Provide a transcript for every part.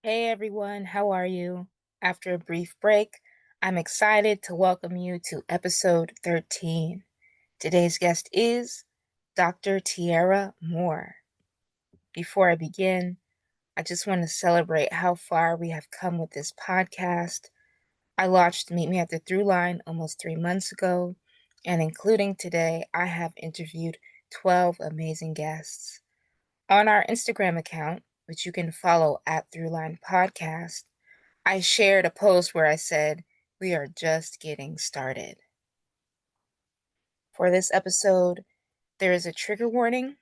Hey everyone, how are you? After a brief break, I'm excited to welcome you to episode 13. Today's guest is Dr. Tiara Moore. Before I begin, I just want to celebrate how far we have come with this podcast. I launched Meet Me at the Through Line almost 3 months ago, and including today, I have interviewed 12 amazing guests. On our Instagram account, which you can follow at Throughline Podcast, I shared a post where I said, we are just getting started. For this episode, there is a trigger warning.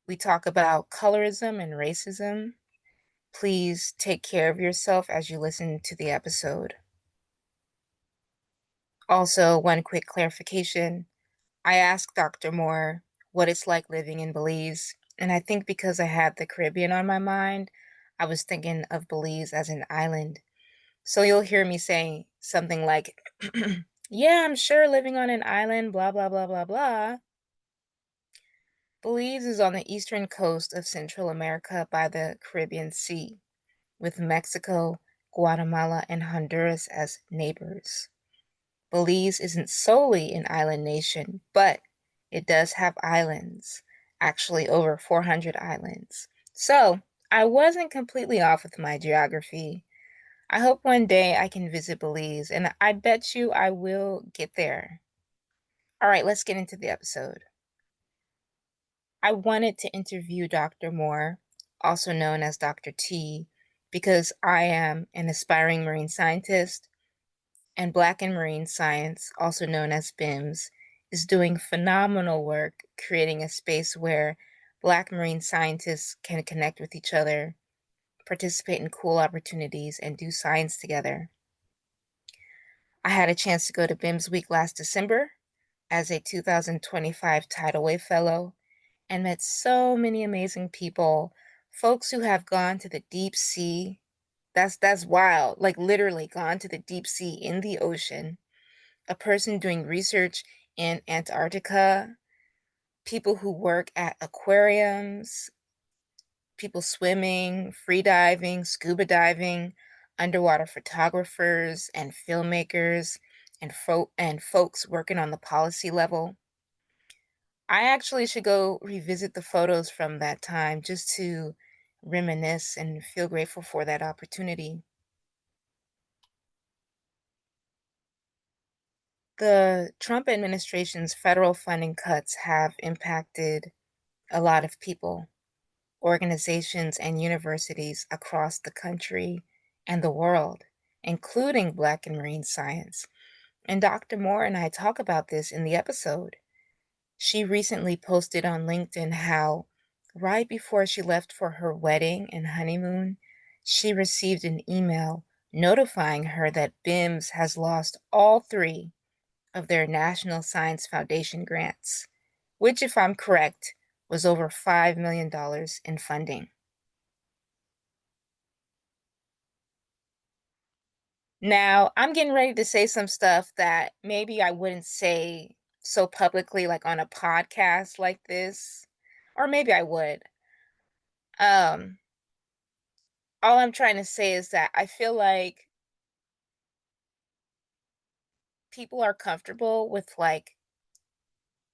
We talk about colorism and racism. Please take care of yourself as you listen to the episode. Also, one quick clarification. I asked Dr. Moore what it's like living in Belize, and I think because I had the Caribbean on my mind, I was thinking of Belize as an island. So you'll hear me saying something like, yeah, I'm sure living on an island, blah, blah, blah, blah, blah. Belize is on the eastern coast of Central America by the Caribbean Sea, with Mexico, Guatemala, and Honduras as neighbors. Belize isn't solely an island nation, but it does have islands, actually over 400 islands. So I wasn't completely off with my geography. I hope one day I can visit Belize, and I bet you I will get there. All right, let's get into the episode. I wanted to interview Dr. Moore, also known as Dr. T, because I am an aspiring marine scientist, and Black in Marine Science, also known as BIMS, is doing phenomenal work creating a space where Black marine scientists can connect with each other, participate in cool opportunities, and do science together. I had a chance to go to BIMS Week last December as a 2025 Tidal Wave Fellow and met so many amazing people, folks who have gone to the deep sea. That's wild, like literally gone to the deep sea in the ocean. A person doing research in Antarctica, people who work at aquariums, people swimming, free diving, scuba diving, underwater photographers and filmmakers, and folks working on the policy level. I actually should go revisit the photos from that time just to reminisce and feel grateful for that opportunity. The Trump administration's federal funding cuts have impacted a lot of people, organizations, and universities across the country and the world, including Black and Marine Science. And Dr. Moore and I talk about this in the episode. She recently posted on LinkedIn how, right before she left for her wedding and honeymoon, she received an email notifying her that BIMS has lost all three of their National Science Foundation grants, which, if I'm correct, was over $5 million in funding. Now, I'm getting ready to say some stuff that maybe I wouldn't say so publicly, like on a podcast like this, or maybe I would. Um, all I'm trying to say is that I feel like people are comfortable with like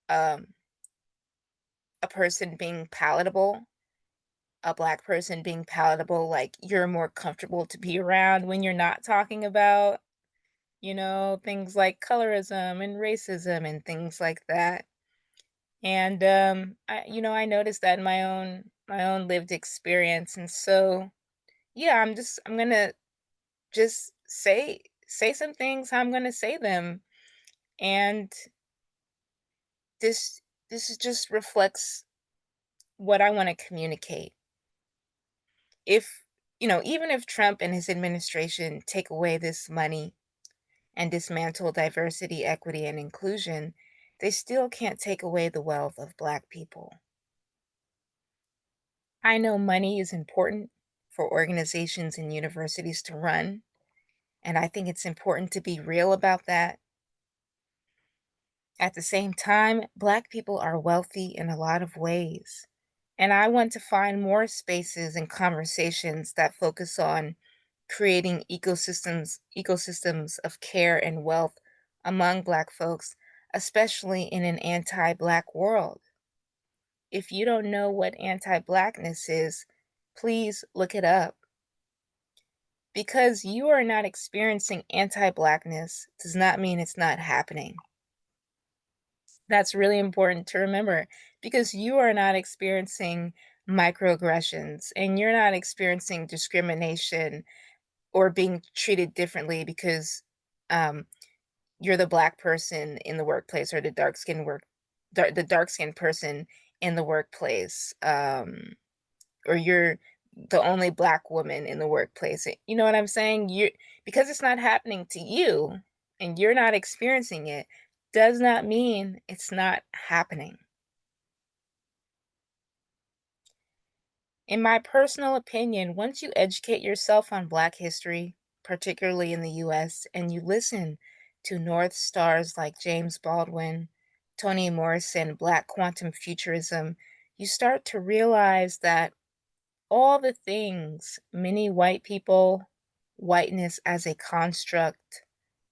um a person being palatable, a Black person being palatable, like you're more comfortable to be around when you're not talking about, things like colorism and racism and things like that. And I noticed that in my own lived experience. And so yeah, I'm gonna just say some things how I'm gonna say them. And this this is just reflects what I want to communicate. If, even if Trump and his administration take away this money and dismantle diversity, equity, and inclusion, they still can't take away the wealth of Black people. I know money is important for organizations and universities to run, and I think it's important to be real about that. At the same time, Black people are wealthy in a lot of ways. And I want to find more spaces and conversations that focus on creating ecosystems of care and wealth among Black folks, especially in an anti-Black world. If you don't know what anti-Blackness is, please look it up. Because you are not experiencing anti-Blackness does not mean it's not happening. That's really important to remember because you are not experiencing microaggressions and you're not experiencing discrimination or being treated differently because um, you're the Black person in the workplace or the dark skinned person in the workplace, or you're the only Black woman in the workplace. You know what I'm saying? You because it's not happening to you and you're not experiencing it does not mean it's not happening. In my personal opinion, once you educate yourself on Black history, particularly in the US, and you listen to North Stars like James Baldwin, Toni Morrison, Black quantum futurism, you start to realize that all the things many white people, whiteness as a construct,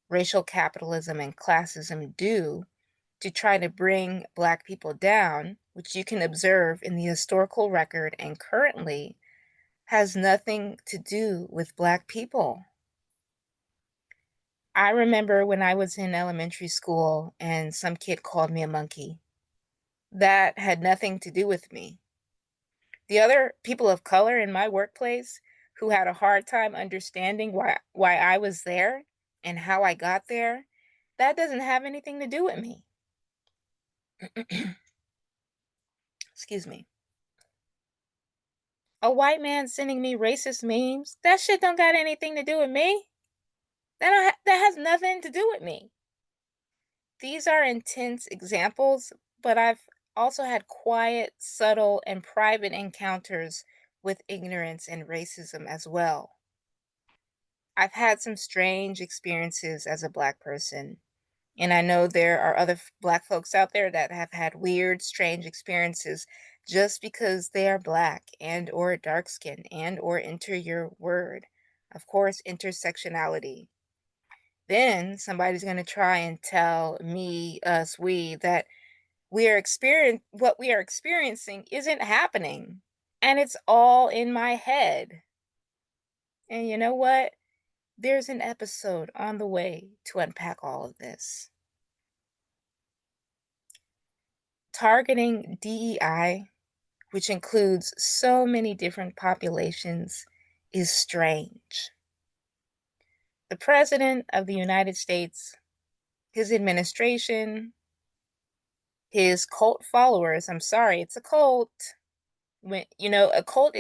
racial capitalism, and classism do to try to bring Black people down, which you can observe in the historical record and currently, has nothing to do with Black people. I remember when I was in elementary school and some kid called me a monkey. That had nothing to do with me. The other people of color in my workplace who had a hard time understanding why I was there and how I got there, that doesn't have anything to do with me. Excuse me. A white man sending me racist memes, that shit don't got anything to do with me. That has nothing to do with me. These are intense examples, but I've also had quiet, subtle, and private encounters with ignorance and racism as well. I've had some strange experiences as a Black person, and I know there are other Black folks out there that have had weird, strange experiences just because they are Black and or dark skinned and or enter your word. Of course, intersectionality. Then somebody's going to try and tell me, us, we, that what we are experiencing isn't happening. And it's all in my head. And you know what? There's an episode on the way to unpack all of this. Targeting DEI, which includes so many different populations, is strange. The President of the United States, his administration, his cult followers, I'm sorry, it's a cult. When a cult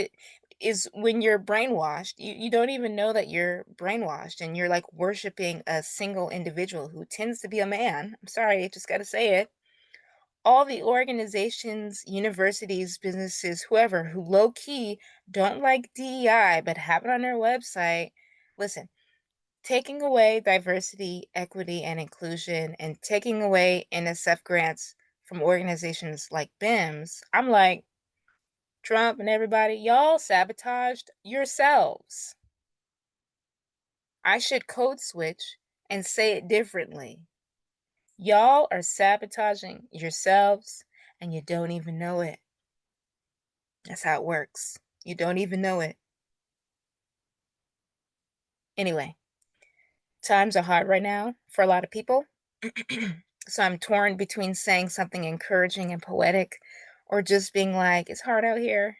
is when you're brainwashed. You don't even know that you're brainwashed and you're like worshiping a single individual who tends to be a man. I'm sorry, I just got to say it. All the organizations, universities, businesses, whoever who low key don't like DEI but have it on their website. Listen, taking away diversity, equity, and inclusion and taking away NSF grants from organizations like BIMS, I'm like, Trump and everybody, y'all sabotaged yourselves. I should code switch and say it differently. Y'all are sabotaging yourselves and you don't even know it. That's how it works. You don't even know it. Anyway, times are hard right now for a lot of people. So I'm torn between saying something encouraging and poetic or just being like, it's hard out here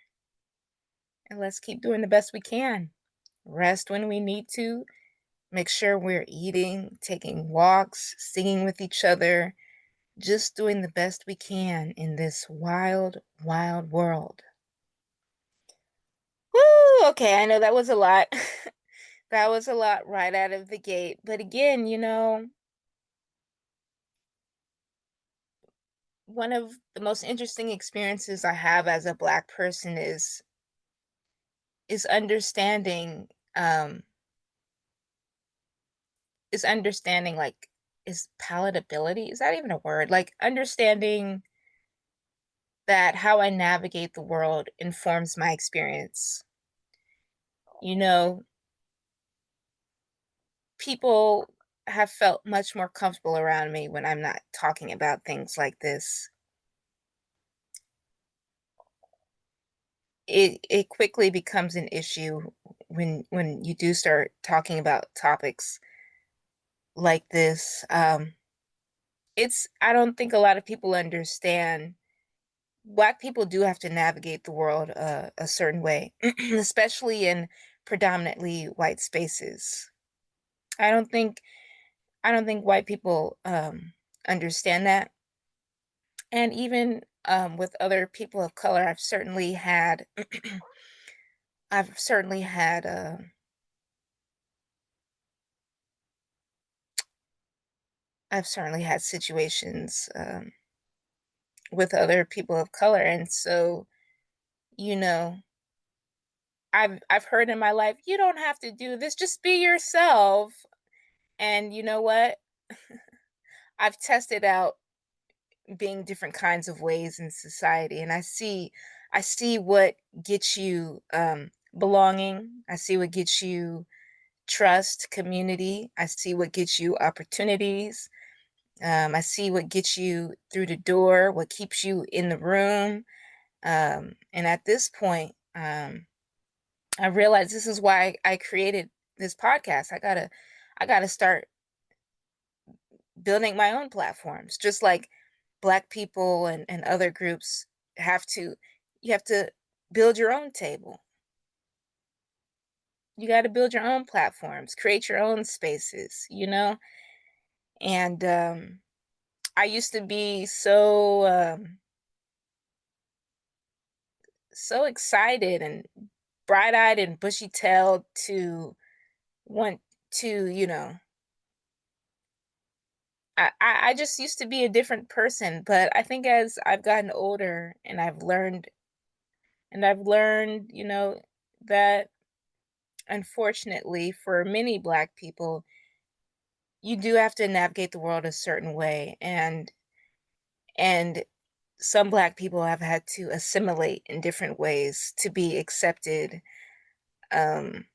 and let's keep doing the best we can. Rest when we need to, make sure we're eating, taking walks, singing with each other, just doing the best we can in this wild, wild world. Woo! Okay, I know that was a lot. That was a lot right out of the gate. But again, one of the most interesting experiences I have as a Black person is understanding um is understanding like is palatability. Is that even a word? Like understanding that how I navigate the world informs my experience. You know, people have felt much more comfortable around me when I'm not talking about things like this. It quickly becomes an issue when you do start talking about topics like this. It's I don't think a lot of people understand. Black people do have to navigate the world a certain way, especially in predominantly white spaces. I don't think I don't think white people understand that. And even with other people of color, I've certainly had I've certainly had situations with other people of color, and so you know, I've heard in my life, you don't have to do this, just be yourself. And you know what? I've tested out being different kinds of ways in society, and I see what gets you belonging. I see what gets you trust, community. I see what gets you opportunities. I see what gets you through the door, what keeps you in the room. And at this point, I realized this is why I created this podcast. I gotta start building my own platforms, just like Black people and other groups have to, you have to build your own table. You got to build your own platforms, create your own spaces, you know? And I used to be so excited and bright-eyed and bushy-tailed to want to, I just used to be a different person. But I think as I've gotten older and I've learned, that unfortunately for many Black people, you do have to navigate the world a certain way. And some Black people have had to assimilate in different ways to be accepted, um,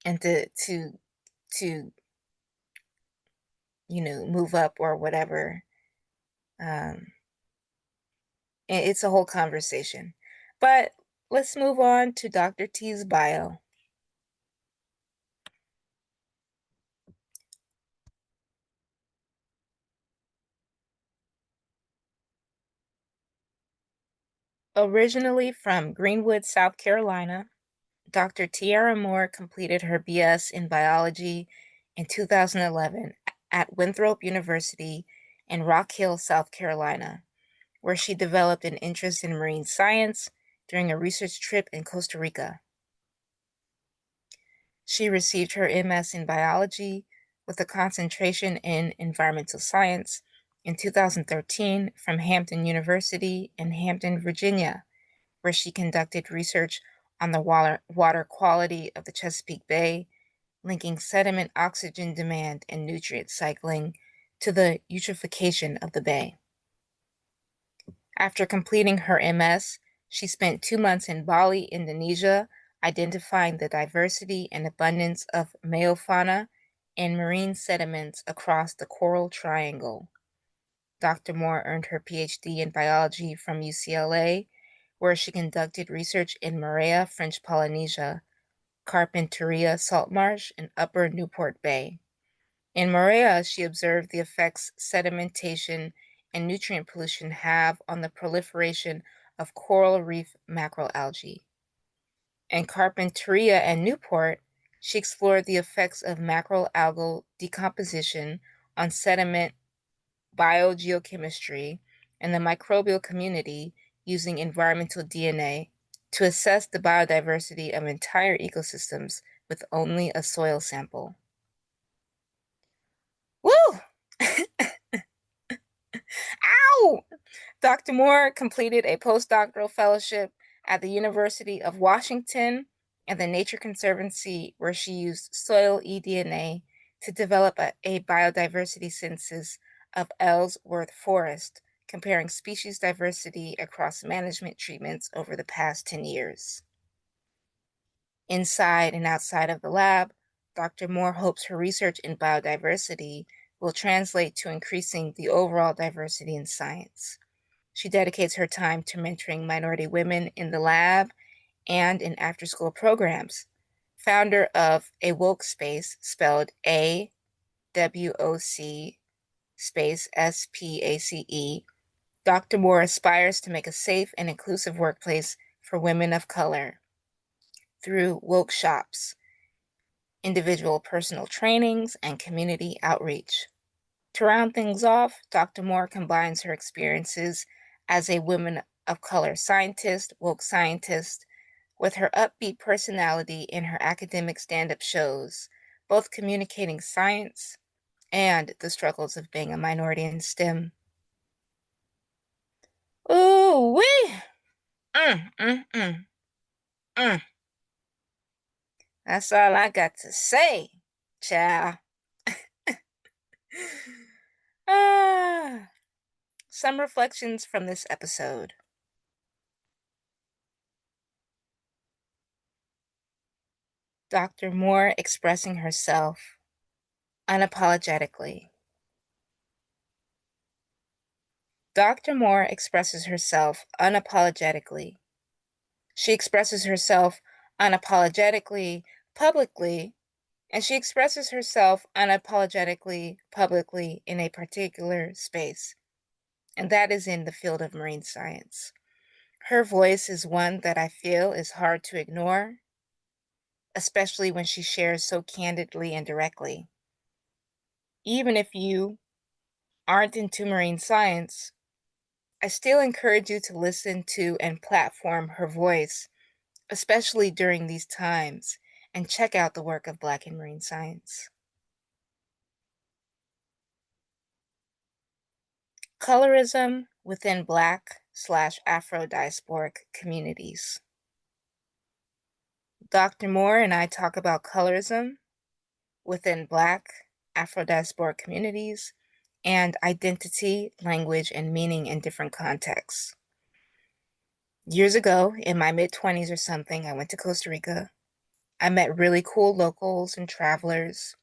and to move up or whatever. Um, it's a whole conversation. But let's move on to Dr. T's bio. Originally from Greenwood, South Carolina, Dr. Tiara Moore completed her BS in biology in 2011 at Winthrop University in Rock Hill, South Carolina, where she developed an interest in marine science during a research trip in Costa Rica. She received her MS in biology with a concentration in environmental science in 2013 from Hampton University in Hampton, Virginia, where she conducted research on the water quality of the Chesapeake Bay, linking sediment oxygen demand and nutrient cycling to the eutrophication of the bay. After completing her MS, she spent 2 months in Bali, Indonesia, identifying the diversity and abundance of meiofauna and marine sediments across the Coral Triangle. Dr. Moore earned her PhD in biology from UCLA, where she conducted research in Moorea, French Polynesia, Carpinteria Salt Marsh, and Upper Newport Bay. In Moorea, she observed the effects sedimentation and nutrient pollution have on the proliferation of coral reef macroalgae. In Carpinteria and Newport, she explored the effects of macroalgal decomposition on sediment biogeochemistry and the microbial community using environmental DNA to assess the biodiversity of entire ecosystems with only a soil sample. Woo! Ow! Dr. Moore completed a postdoctoral fellowship at the University of Washington and the Nature Conservancy, where she used soil eDNA to develop a biodiversity census of Ellsworth Forest, comparing species diversity across management treatments over the past 10 years. Inside and outside of the lab, Dr. Moore hopes her research in biodiversity will translate to increasing the overall diversity in science. She dedicates her time to mentoring minority women in the lab and in after-school programs. Founder of A Woke Space, spelled AWOC space SPACE, Dr. Moore aspires to make a safe and inclusive workplace for women of color through woke shops, individual personal trainings, and community outreach. To round things off, Dr. Moore combines her experiences as a woman of color scientist, woke scientist, with her upbeat personality in her academic stand-up shows, both communicating science and the struggles of being a minority in STEM. Ooh wee! Mm, mm, mm, mm. That's all I got to say, child. Some reflections from this episode. Dr. Moore expressing herself unapologetically. Dr. Moore expresses herself unapologetically. She expresses herself unapologetically, publicly, and she expresses herself unapologetically, publicly in a particular space, and that is in the field of marine science. Her voice is one that I feel is hard to ignore, especially when she shares so candidly and directly. Even if you aren't into marine science, I still encourage you to listen to and platform her voice, especially during these times, and check out the work of Black and marine science. Colorism within Black/Afro diasporic communities. Dr. Moore and I talk about colorism within Black, Afro diasporic communities and identity, language, and meaning in different contexts. Years ago, in my mid-20s or something, I went to Costa Rica. I met really cool locals and travelers.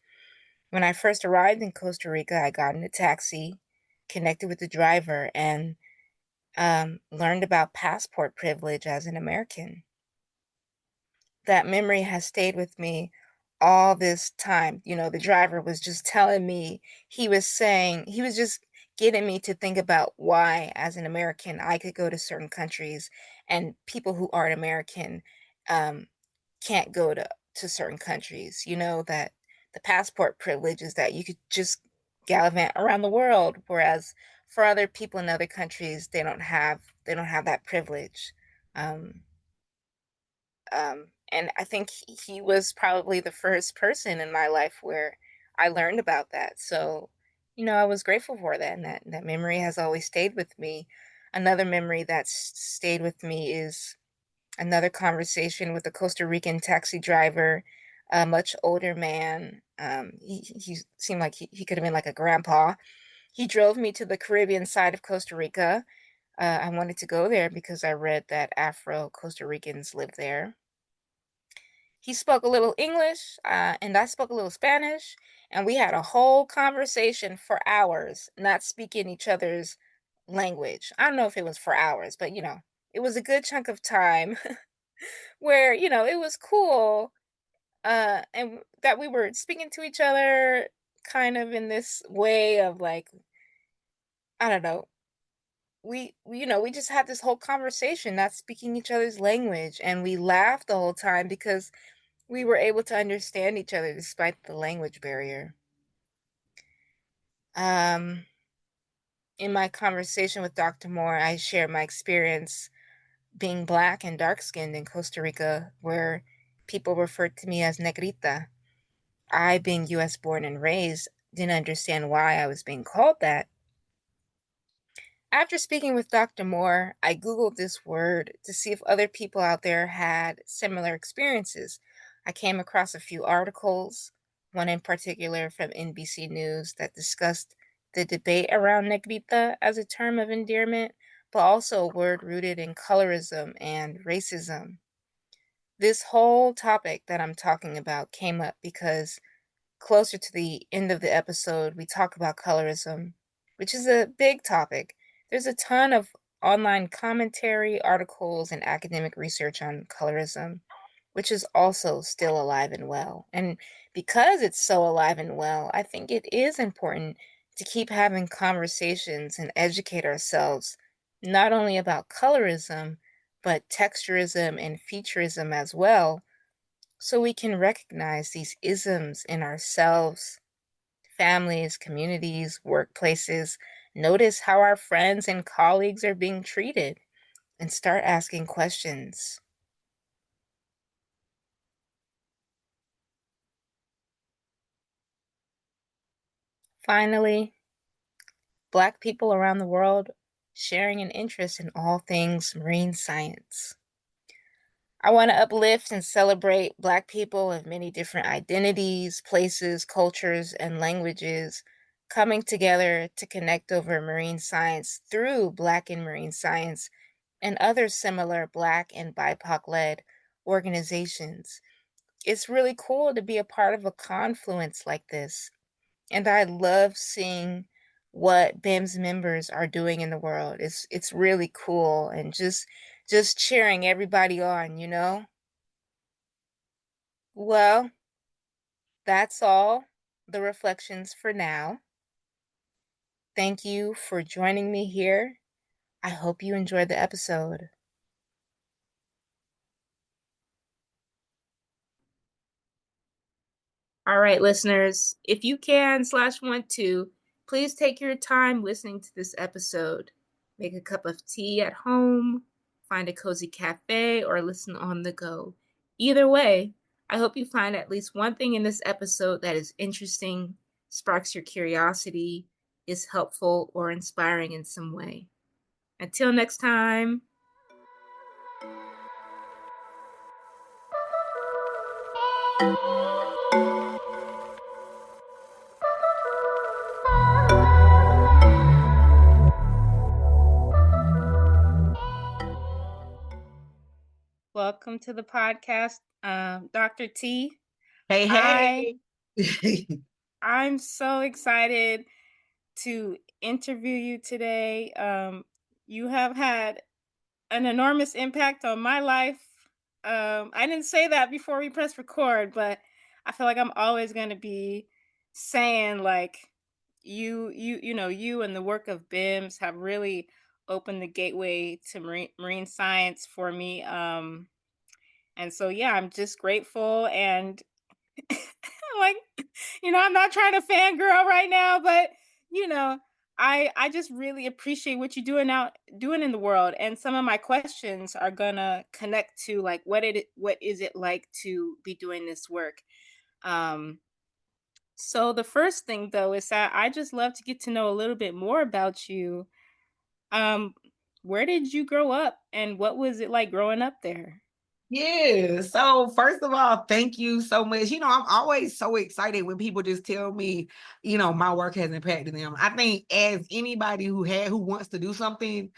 When I first arrived in Costa Rica, I got in a taxi, connected with the driver, and learned about passport privilege as an American. That memory has stayed with me all this time. You know, the driver was just telling me, he was just getting me to think about why, as an American, I could go to certain countries and people who aren't American um, can't go to certain countries. You know, that the passport privilege is that you could just gallivant around the world, whereas for other people in other countries, they don't have that privilege. Um, and I think he was probably the first person in my life where I learned about that. So, you know, I was grateful for that, and that memory has always stayed with me. Another memory that's stayed with me is another conversation with a Costa Rican taxi driver, a much older man. He seemed like he could have been like a grandpa. He drove me to the Caribbean side of Costa Rica. I wanted to go there because I read that Afro Costa Ricans live there. He spoke a little English, and I spoke a little Spanish, and we had a whole conversation for hours, not speaking each other's language. I don't know if it was for hours, but you know, it was a good chunk of time where, you know, it was cool, and that we were speaking to each other kind of in this way of like, I don't know, you know, we just had this whole conversation, not speaking each other's language, and we laughed the whole time because we were able to understand each other despite the language barrier. Um, in my conversation with Dr. Moore, I shared my experience being Black and dark-skinned in Costa Rica, where people referred to me as negrita. I, being US born and raised, didn't understand why I was being called that. After speaking with Dr. Moore, I Googled this word to see if other people out there had similar experiences. I came across a few articles, one in particular from NBC News that discussed the debate around negrita as a term of endearment, but also a word rooted in colorism and racism. This whole topic that I'm talking about came up because closer to the end of the episode, we talk about colorism, which is a big topic. There's a ton of online commentary, articles, and academic research on colorism, which is also still alive and well. And because it's so alive and well, I think it is important to keep having conversations and educate ourselves not only about colorism, but texturism and featurism as well, so we can recognize these isms in ourselves, families, communities, workplaces, notice how our friends and colleagues are being treated, and start asking questions. Finally, Black people around the world sharing an interest in all things marine science. I want to uplift and celebrate Black people of many different identities, places, cultures, and languages coming together to connect over marine science through Black in Marine Science and other similar Black and BIPOC-led organizations. It's really cool to be a part of a confluence like this, and I love seeing what BIMS members are doing in the world. It's really cool, and just cheering everybody on, you know? Well, that's all the reflections for now. Thank you for joining me here. I hope you enjoyed the episode. All right, listeners, if you can / want to, please take your time listening to this episode. Make a cup of tea at home, find a cozy cafe, or listen on the go. Either way, I hope you find at least one thing in this episode that is interesting, sparks your curiosity, is helpful, or inspiring in some way. Until next time. Welcome to the podcast, Dr. T. Hey. I'm so excited to interview you today. You have had an enormous impact on my life. I didn't say that before we press record, but I feel like I'm always going to be saying like you and the work of BIMS have really opened the gateway to marine science for me. And so yeah, I'm just grateful and like, I'm not trying to fangirl right now, but you know, I just really appreciate what you're doing in the world. And some of my questions are gonna connect to like what is it like to be doing this work. Um, so the first thing though is that I just love to get to know a little bit more about you. Um, where did you grow up and what was it like growing up there? Yeah. So first of all, thank you so much. I'm always so excited when people just tell me, my work has impacted them. I think as anybody who wants to do something,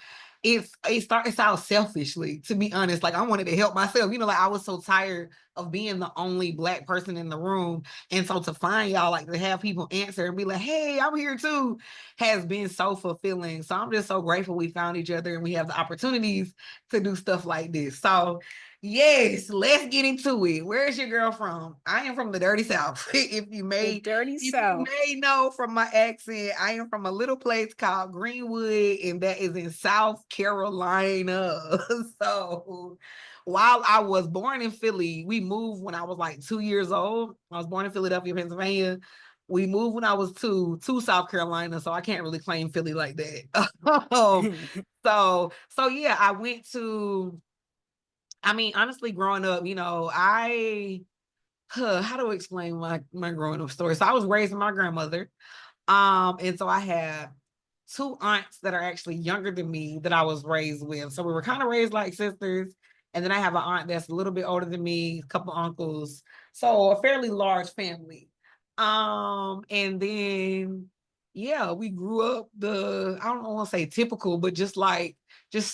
it starts out selfishly, to be honest. Like I wanted to help myself. Like I was so tired of being the only Black person in the room. And so to find y'all, like to have people answer and be like, hey, I'm here too, has been so fulfilling. So I'm just so grateful we found each other and we have the opportunities to do stuff like this. So yes, let's get into it. Where is your girl from? I am from the dirty South. The dirty If you South. may know from my accent, I am from a little place called Greenwood, and that is in South Carolina. So while I was born in Philly, we moved when I was like 2 years old. I was born in Philadelphia, Pennsylvania. We moved when I was two to South Carolina, so I can't really claim Philly like that. So yeah, I went to honestly, growing up, how do I explain my growing up story? So I was raised with my grandmother. And so I had two aunts that are actually younger than me that I was raised with. So we were kind of raised like sisters. And then I have an aunt that's a little bit older than me, a couple uncles. So a fairly large family. And then yeah, we grew up I don't want to say typical, but just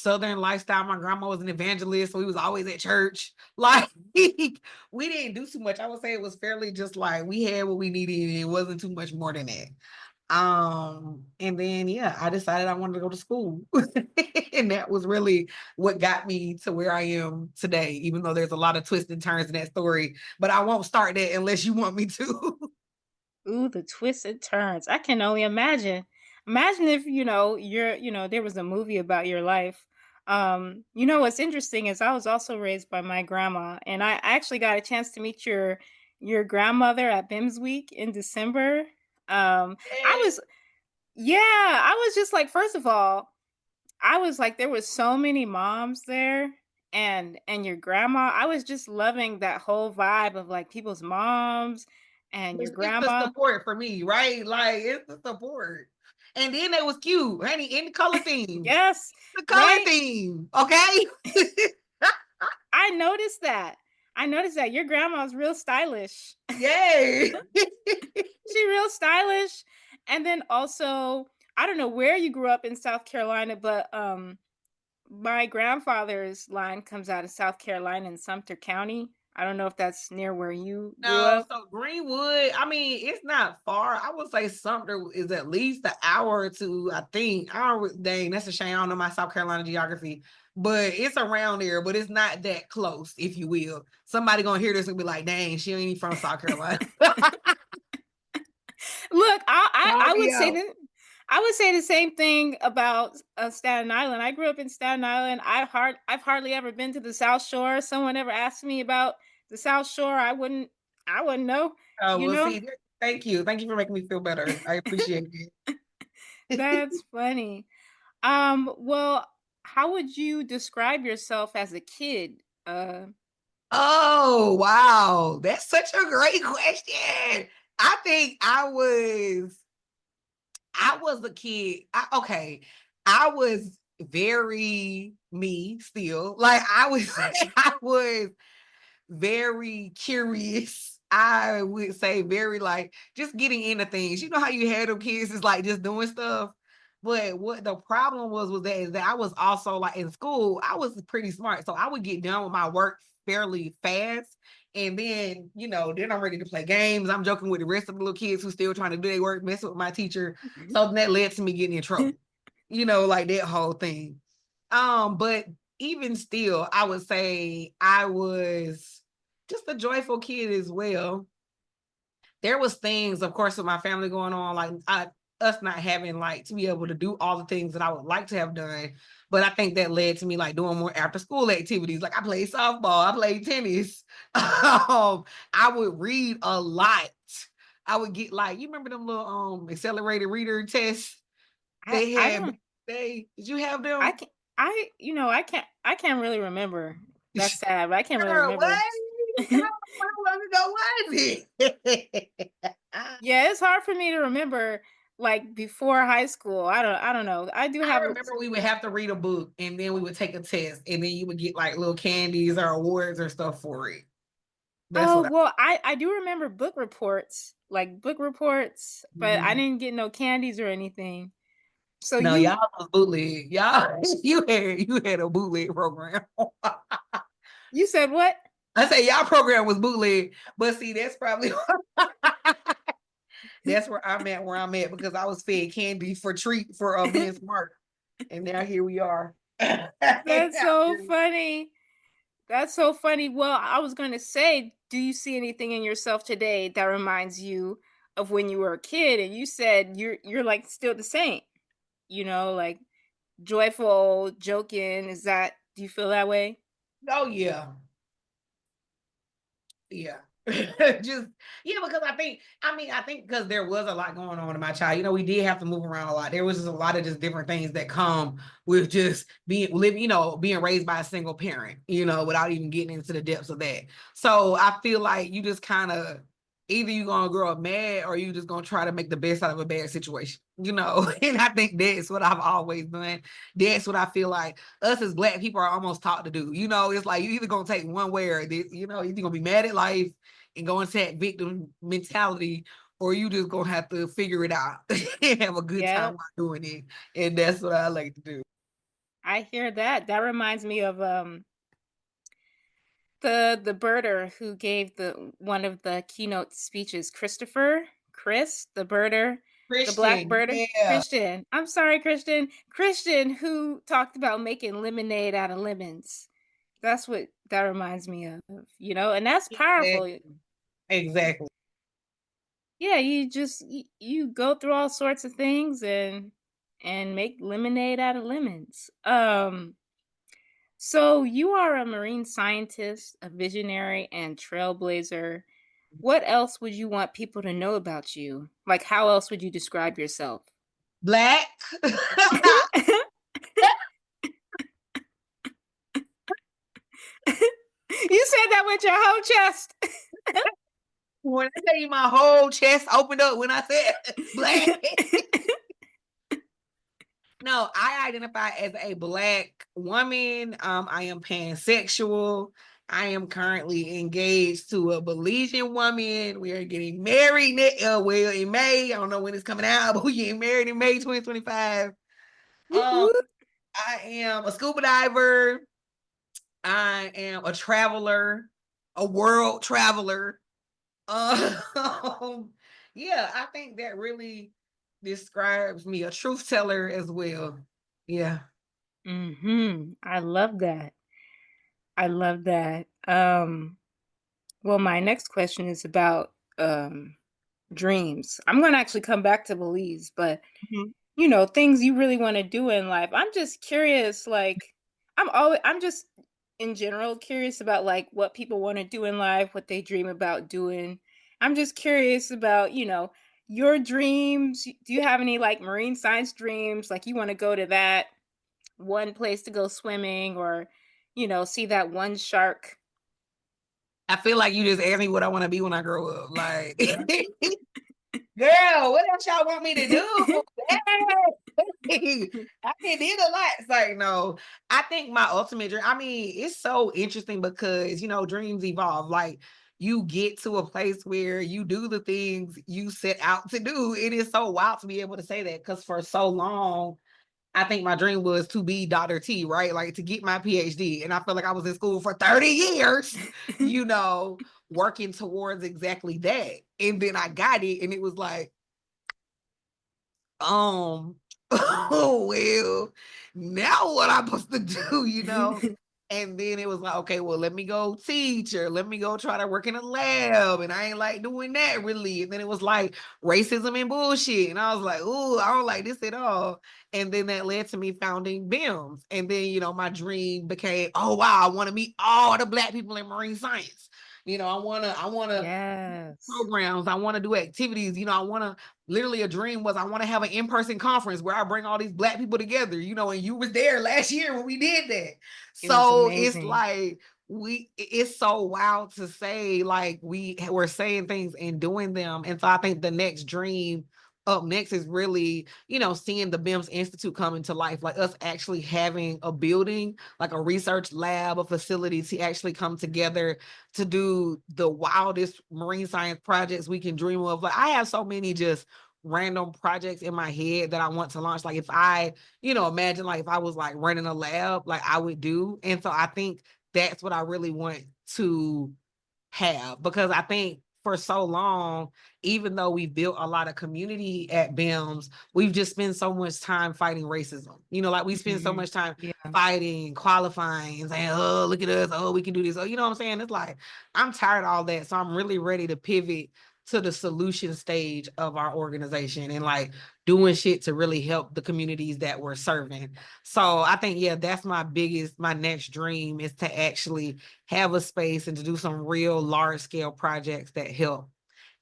Southern lifestyle. My grandma was an evangelist, so we was always at church. Like we didn't do too much. I would say it was fairly just like we had what we needed, and it wasn't too much more than that. And then yeah, I decided I wanted to go to school. And that was really what got me to where I am today, even though there's a lot of twists and turns in that story. But I won't start that unless you want me to. Ooh, the twists and turns. I can only imagine. Imagine if, there was a movie about your life. What's interesting is I was also raised by my grandma, and I actually got a chance to meet your grandmother at BIMS week in December. I Yay. was Yeah, I was just like, first of all, I was like, there was so many moms there, and your grandma. I was just loving that whole vibe of like people's moms and your It's the grandma. support for me, right? Like it's the support. And then it was cute, honey, in the color theme. Yes, The color right? theme, okay? I noticed that. I noticed that your grandma's real stylish. Yay. She real stylish. And then also, I don't know where you grew up in South Carolina, but my grandfather's line comes out of South Carolina in Sumter County. I don't know if that's near where you grew No, up. so Greenwood, I mean, it's not far. I would say Sumter is at least an hour or two, I think. I don't, dang, that's a shame. I don't know my South Carolina geography, but it's around there, but it's not that close, if you will. Somebody gonna hear this and be like, dang, she ain't even from South Carolina. Look, I Call would me say out. that I would say the same thing about Staten Island. I grew up in Staten Island. I've hardly ever been to the South Shore. Someone ever asked me about the South Shore, I wouldn't know. Oh, You well, know, see, thank you. Thank you for making me feel better. I appreciate it. that's funny. Well, how would you describe yourself as a kid? Oh, wow. That's such a great question. I think I was a kid. Okay. I was very me still. Like I was I was very curious. I would say very like just getting into things. You know how you had them kids is like just doing stuff. But what the problem was that is that I was also like in school, I was pretty smart. So I would get done with my work fairly fast. And then, then I'm ready to play games. I'm joking with the rest of the little kids who still trying to do their work, messing with my teacher. So that led to me getting in trouble, like that whole thing. But even still, I would say I was just a joyful kid as well. There was things, of course, with my family going on, like us not having like to be able to do all the things that I would like to have done. But I think that led to me like doing more after school activities. Like I played softball, I played tennis. I would read a lot. I would get like, you remember them little accelerated reader tests I they I had back don't in the day? Did you have I them? can I can't really remember. That's sad, but I can't really Girl, remember. what? How long ago was it? Yeah, it's hard for me to remember like before high school. I don't know. I do I have remember we would have to read a book and then we would take a test and then you would get like little candies or awards or stuff for it. That's Oh, what I well, I do remember book reports, like book reports, but I Mhm. didn't get no candies or anything. So No, you y'all was bootleg. Y'all, you had a bootleg program. you said what? I say y'all program was bootleg, but see, that's probably that's where I'm at because I was fed candy for treat for being smart. And now here we are. That's so funny. That's so funny. Well, I was going to say, do you see anything in yourself today that reminds you of when you were a kid? And you said you're like still the same, like joyful, joking. Do you feel that way? Oh yeah. Yeah. Just because I think because there was a lot going on in my child. We did have to move around a lot. There was just a lot of just different things that come with just being raised by a single parent, without even getting into the depths of that. So I feel like you just kind of either you're gonna grow up mad or you just gonna try to make the best out of a bad situation, And I think that's what I've always done. That's what I feel like us as Black people are almost taught to do. It's like you either gonna take one way or this, you're either gonna be mad at life and go into that victim mentality, or you just gonna have to figure it out and have a good time Yep. while doing it. And that's what I like to do. I hear that. That reminds me of the birder who gave the one of the keynote speeches, Chris, the birder, the black Christian, birder, yeah, Christian. I'm sorry, Christian, who talked about making lemonade out of lemons. That's what that reminds me of, and that's powerful. exactly. Exactly. Yeah, you go through all sorts of things and make lemonade out of lemons. So you are a marine scientist, a visionary, and trailblazer. What else would you want people to know about you? Like, how else would you describe yourself? Black. You said that with your whole chest. When I tell you my whole chest opened up when I said black. No, I identify as a Black woman. I am pansexual. I am currently engaged to a Belizean woman. We are getting married in May. I don't know when it's coming out, but we're getting married in May 2025. Whoop, Um, whoop. I am a scuba diver. I am a traveler, a world traveler. Yeah, I think that really describes me, a truth teller as well. Yeah. I love that. I love that. Well, my next question is about dreams. I'm going to actually come back to Belize, but Mhm. things you really want to do in life. I'm just curious, like I'm just in general curious about like what people want to do in life, what they dream about doing. I'm just curious about, your dreams. Do you have any like marine science dreams? Like you want to go to that one place to go swimming or, see that one shark? I feel like you just asked me what I want to be when I grow up. Like, girl, what else y'all want me to do? I did a lot. It's like, no, I think my ultimate dream, I mean, it's so interesting because, dreams evolve. Like, you get to a place where you do the things you set out to do. It is so wild to be able to say that because for so long, I think my dream was to be Dr. T, right? Like to get my PhD. And I feel like I was in school for 30 years, working towards exactly that. And then I got it and it was like, oh well, now what I'm supposed to do? And then it was like, okay, well, let me go teach or let me go try to work in a lab. And I ain't like doing that really. And then it was like racism and bullshit. And I was like, ooh, I don't like this at all. And then that led to me founding BIMS. And then, my dream became, oh wow, I want to meet all the Black people in marine science. I wanna Yes. programs. I want to do activities. I want to literally a dream was I want to have an in-person conference where I bring all these Black people together, and you was there last year when we did that. It was So it's amazing. like it's so wild to say like we were saying things and doing them. And so I think the next dream up next is really, seeing the BIMS Institute come into life, like us actually having a building, like a research lab, a facility to actually come together to do the wildest marine science projects we can dream of. Like I have so many just random projects in my head that I want to launch. Like if I, imagine like if I was like running a lab, like I would do. And so I think that's what I really want to have, because I think for so long, even though we built a lot of community at BIMS, we've just spent so much time fighting racism. Like we spend so Mhm. much time Yeah. fighting, qualifying, saying, oh, look at us. Oh, we can do this. Oh, you know what I'm saying? It's like, I'm tired of all that. So I'm really ready to pivot to the solution stage of our organization and like doing shit to really help the communities that we're serving. So I think, yeah, that's my next dream is to actually have a space and to do some real large scale projects that help.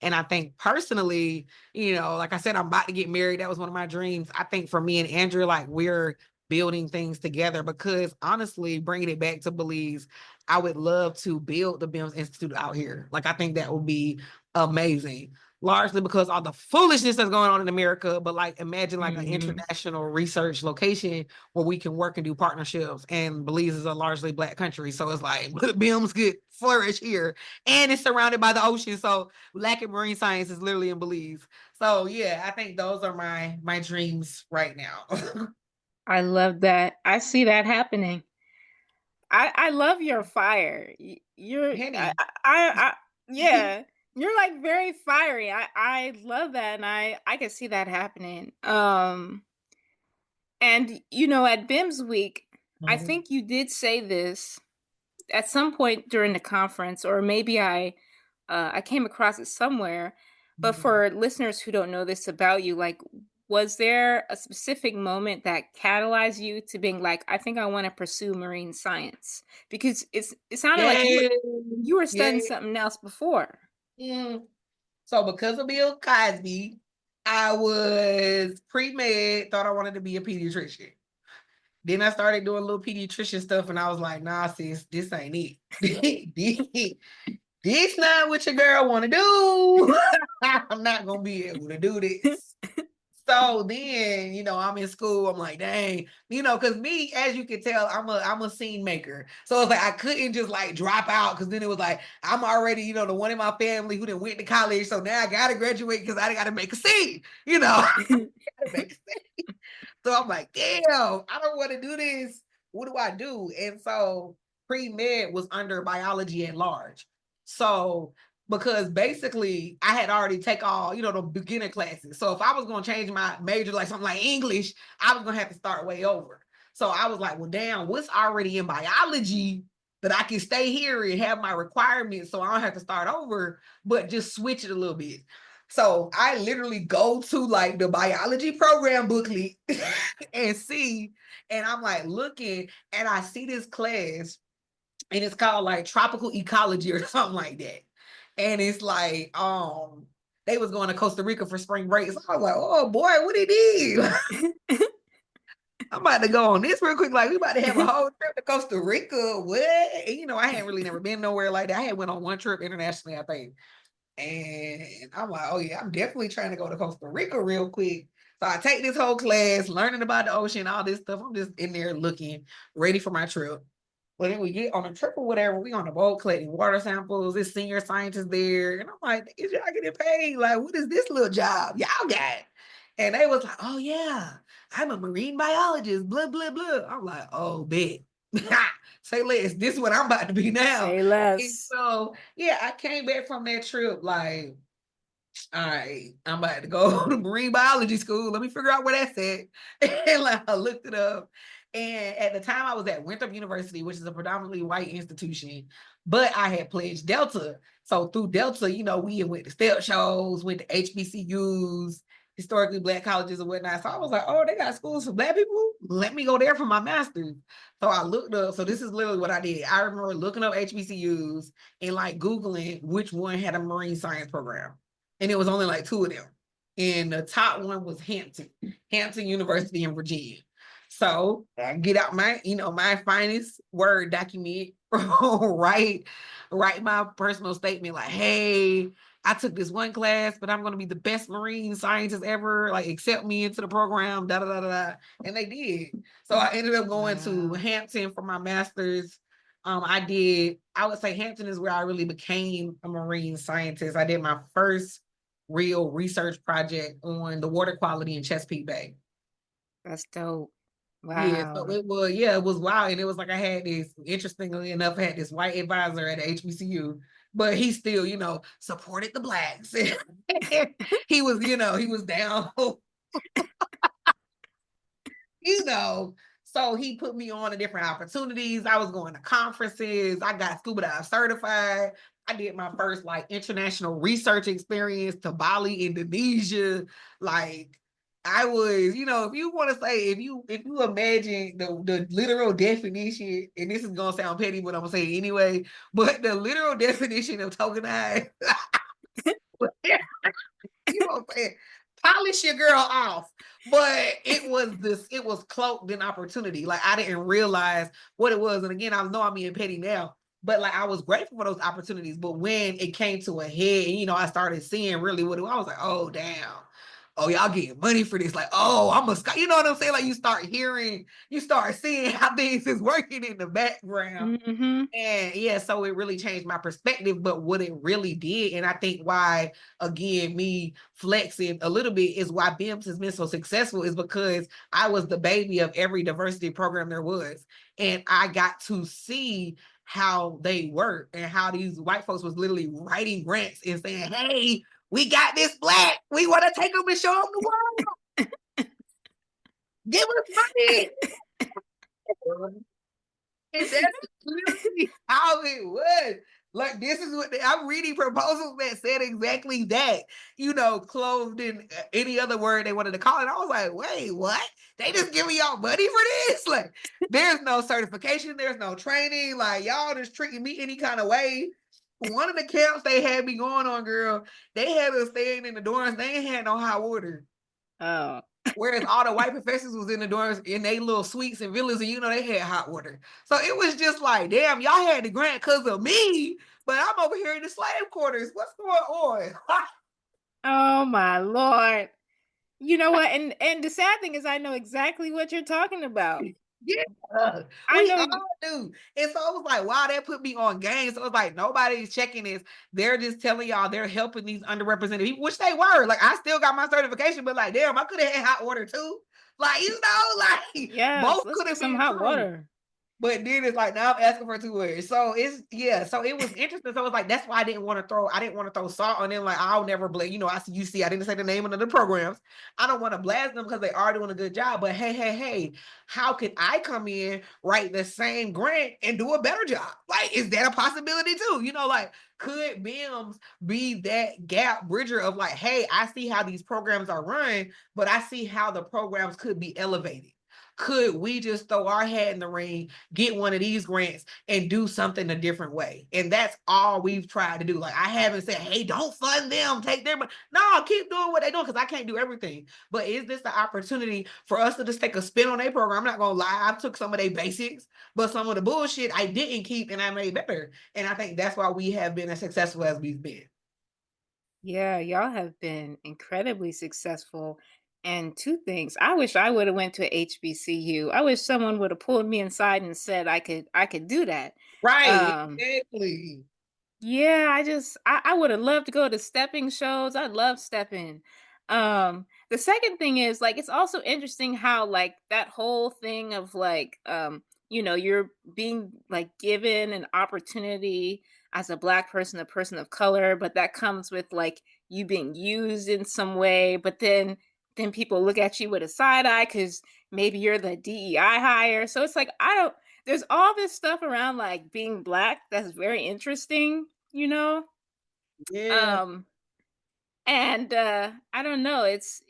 And I think personally, like I said, I'm about to get married. That was one of my dreams. I think for me and Andrew, like we're building things together because honestly, bringing it back to Belize, I would love to build the BIMS Institute out here. Like I think that would be amazing. largely because all the foolishness that's going on in America. But like, imagine like an Mhm. international research location where we can work and do partnerships. And Belize is a largely Black country, so it's like BIMS could flourish here, and it's surrounded by the ocean. So lacking marine science is literally in Belize. So yeah, I think those are my dreams right now. I love that. I see that happening. I love your fire. You're Henny. I yeah, you're like very fiery. I love that, and I can see that happening. And you know, at BIMS week, I Mhm. think you did say this at some point during the conference, or maybe I came across it somewhere. But for listeners who don't know this about you, like, was there a specific moment that catalyzed you to being like, I think I want to pursue marine science? Because it sounded like Yes, you were studying yes. something else before. Mm. So because of Bill Cosby, I was pre-med, thought I wanted to be a pediatrician. Then I started doing little pediatrician stuff, and I was like, nah, sis, this ain't it. This not what your girl want to do. I'm not gonna be able to do this. So then, I'm in school. I'm like, dang, because me, as you can tell, I'm a scene maker. So it's like I couldn't just like drop out, because then it was like I'm already, the one in my family who done went to college. So now I gotta graduate because I gotta make a scene. I gotta make a scene. So I'm like, damn, I don't want to do this. What do I do? And so pre-med was under biology at large. So because basically I had already take all, the beginner classes. So if I was going to change my major, like something like English, I was going to have to start way over. So I was like, well, damn, what's already in biology that I can stay here and have my requirements so I don't have to start over, but just switch it a little bit. So I literally go to like the biology program booklet and see, and I'm like looking, and I see this class, and it's called like tropical ecology or something like that. And it's like, they was going to Costa Rica for spring break. So I was like, oh boy, what it is? I'm about to go on this real quick. Like, we about to have a whole trip to Costa Rica. What? And, I hadn't really never been nowhere like that. I had went on one trip internationally, I think. And I'm like, oh yeah, I'm definitely trying to go to Costa Rica real quick. So I take this whole class, learning about the ocean, all this stuff. I'm just in there looking, ready for my trip. But then we get on a trip or whatever, we on the boat collecting water samples, this senior scientist there. And I'm like, is y'all getting paid? Like, what is this little job y'all got? And they was like, oh yeah, I'm a marine biologist, blah, blah, blah. I'm like, oh, bet. Say less. This is what I'm about to be now. Say And less. so, yeah, I came back from that trip like, all right, I'm about to go to marine biology school. Let me figure out where that's at. And like, I looked it up. And at the time I was at Winthrop University, which is a predominantly white institution, but I had pledged Delta. So through Delta, we went to step shows, went to HBCUs, historically Black colleges and whatnot. So I was like, oh, they got schools for Black people? Let me go there for my master's. So I looked up. So this is literally what I did. I remember looking up HBCUs and like Googling which one had a marine science program. And it was only like two of them. And the top one was Hampton University in Virginia. So I get out my finest Word document, write my personal statement like, hey, I took this one class, but I'm going to be the best marine scientist ever. Like, accept me into the program, da da da da. And they did. So I ended up going to Hampton for my master's. I would say Hampton is where I really became a marine scientist. I did my first real research project on the water quality in Chesapeake Bay. That's dope. Yeah, so Wow. it was wild. And it was like I had this, interestingly enough, I had this white advisor at HBCU, but he still, supported the Blacks. He was, he was down, you know. So he put me on to different opportunities. I was going to conferences. I got scuba dive certified. I did my first like international research experience to Bali, Indonesia. Like I was, if you want to say, if you imagine the literal definition, and this is gonna sound petty, but I'm gonna say it anyway. But the literal definition of tokenized, you know what I'm saying? Polish your girl off. But it was cloaked in opportunity. Like I didn't realize what it was. And again, I know I'm being petty now, But like I was grateful for those opportunities. But when it came to a head, and I started seeing really what it was, I was like, oh damn. Oh, y'all getting money for this. Like, oh, I'm a Scott. You know what I'm saying? Like you start seeing how things is working in the background. Mm-hmm. And yeah, so it really changed my perspective. But what it really did, and I think why, again, me flexing a little bit is why BIMS has been so successful is because I was the baby of every diversity program there was. And I got to see how they work and how these white folks was literally writing grants and saying, hey, we got this Black. We want to take them and show them the world. Give us money. And that's literally how it was. Like, this is what I'm reading proposals that said exactly that, clothed in any other word they wanted to call it. I was like, wait, what? They just giving y'all money for this? Like, there's no certification, there's no training. Like, y'all just treating me any kind of way. One of the camps they had me going on, girl, they had us staying in the dorms. They ain't had no hot water. Oh. Whereas all the white professors was in the dorms in their little suites and villas, and they had hot water. So it was just like, damn, y'all had the grant because of me, but I'm over here in the slave quarters. What's going on? Oh my Lord. You know what? And the sad thing is I know exactly what you're talking about. Yeah, I we know. all do. And so it was like, wow, that put me on game. So it was like, nobody's checking this. They're just telling y'all they're helping these underrepresented people, which they were. Like, I still got my certification, but like, damn, I could have had hot water too. Like, like Yes, both let's could get have some been hot true. water. But then it's like now I'm asking for 2 words. So so it was interesting. So it was like that's why I didn't want to throw salt on them. Like I'll never blame, I see UC, I didn't say the name of the programs. I don't want to blast them because they are doing a good job. But hey, how can I come in, write the same grant and do a better job? Like, is that a possibility too? Like could BIMS be that gap bridger of like, hey, I see how these programs are run, but I see how the programs could be elevated. Could we just throw our hat in the ring, get one of these grants, and do something a different way? And that's all we've tried to do. Like, I haven't said, hey, don't fund them, take their money. No, keep doing what they're doing because I can't do everything. But is this the opportunity for us to just take a spin on their program? I'm not going to lie. I took some of their basics, but some of the bullshit I didn't keep and I made better. And I think that's why we have been as successful as we've been. Yeah, y'all have been incredibly successful. And two things. I wish I would have went to HBCU. I wish someone would have pulled me inside and said I could do that. Right, Um, exactly. Yeah, I would have loved to go to stepping shows. I love stepping. The second thing is like it's also interesting how like that whole thing of like you're being like given an opportunity as a black person, a person of color, but that comes with like you being used in some way, but then people look at you with a side eye because maybe you're the DEI hire. So it's like I don't there's all this stuff around like being black that's very interesting, you know? Yeah. Um and I don't know, it's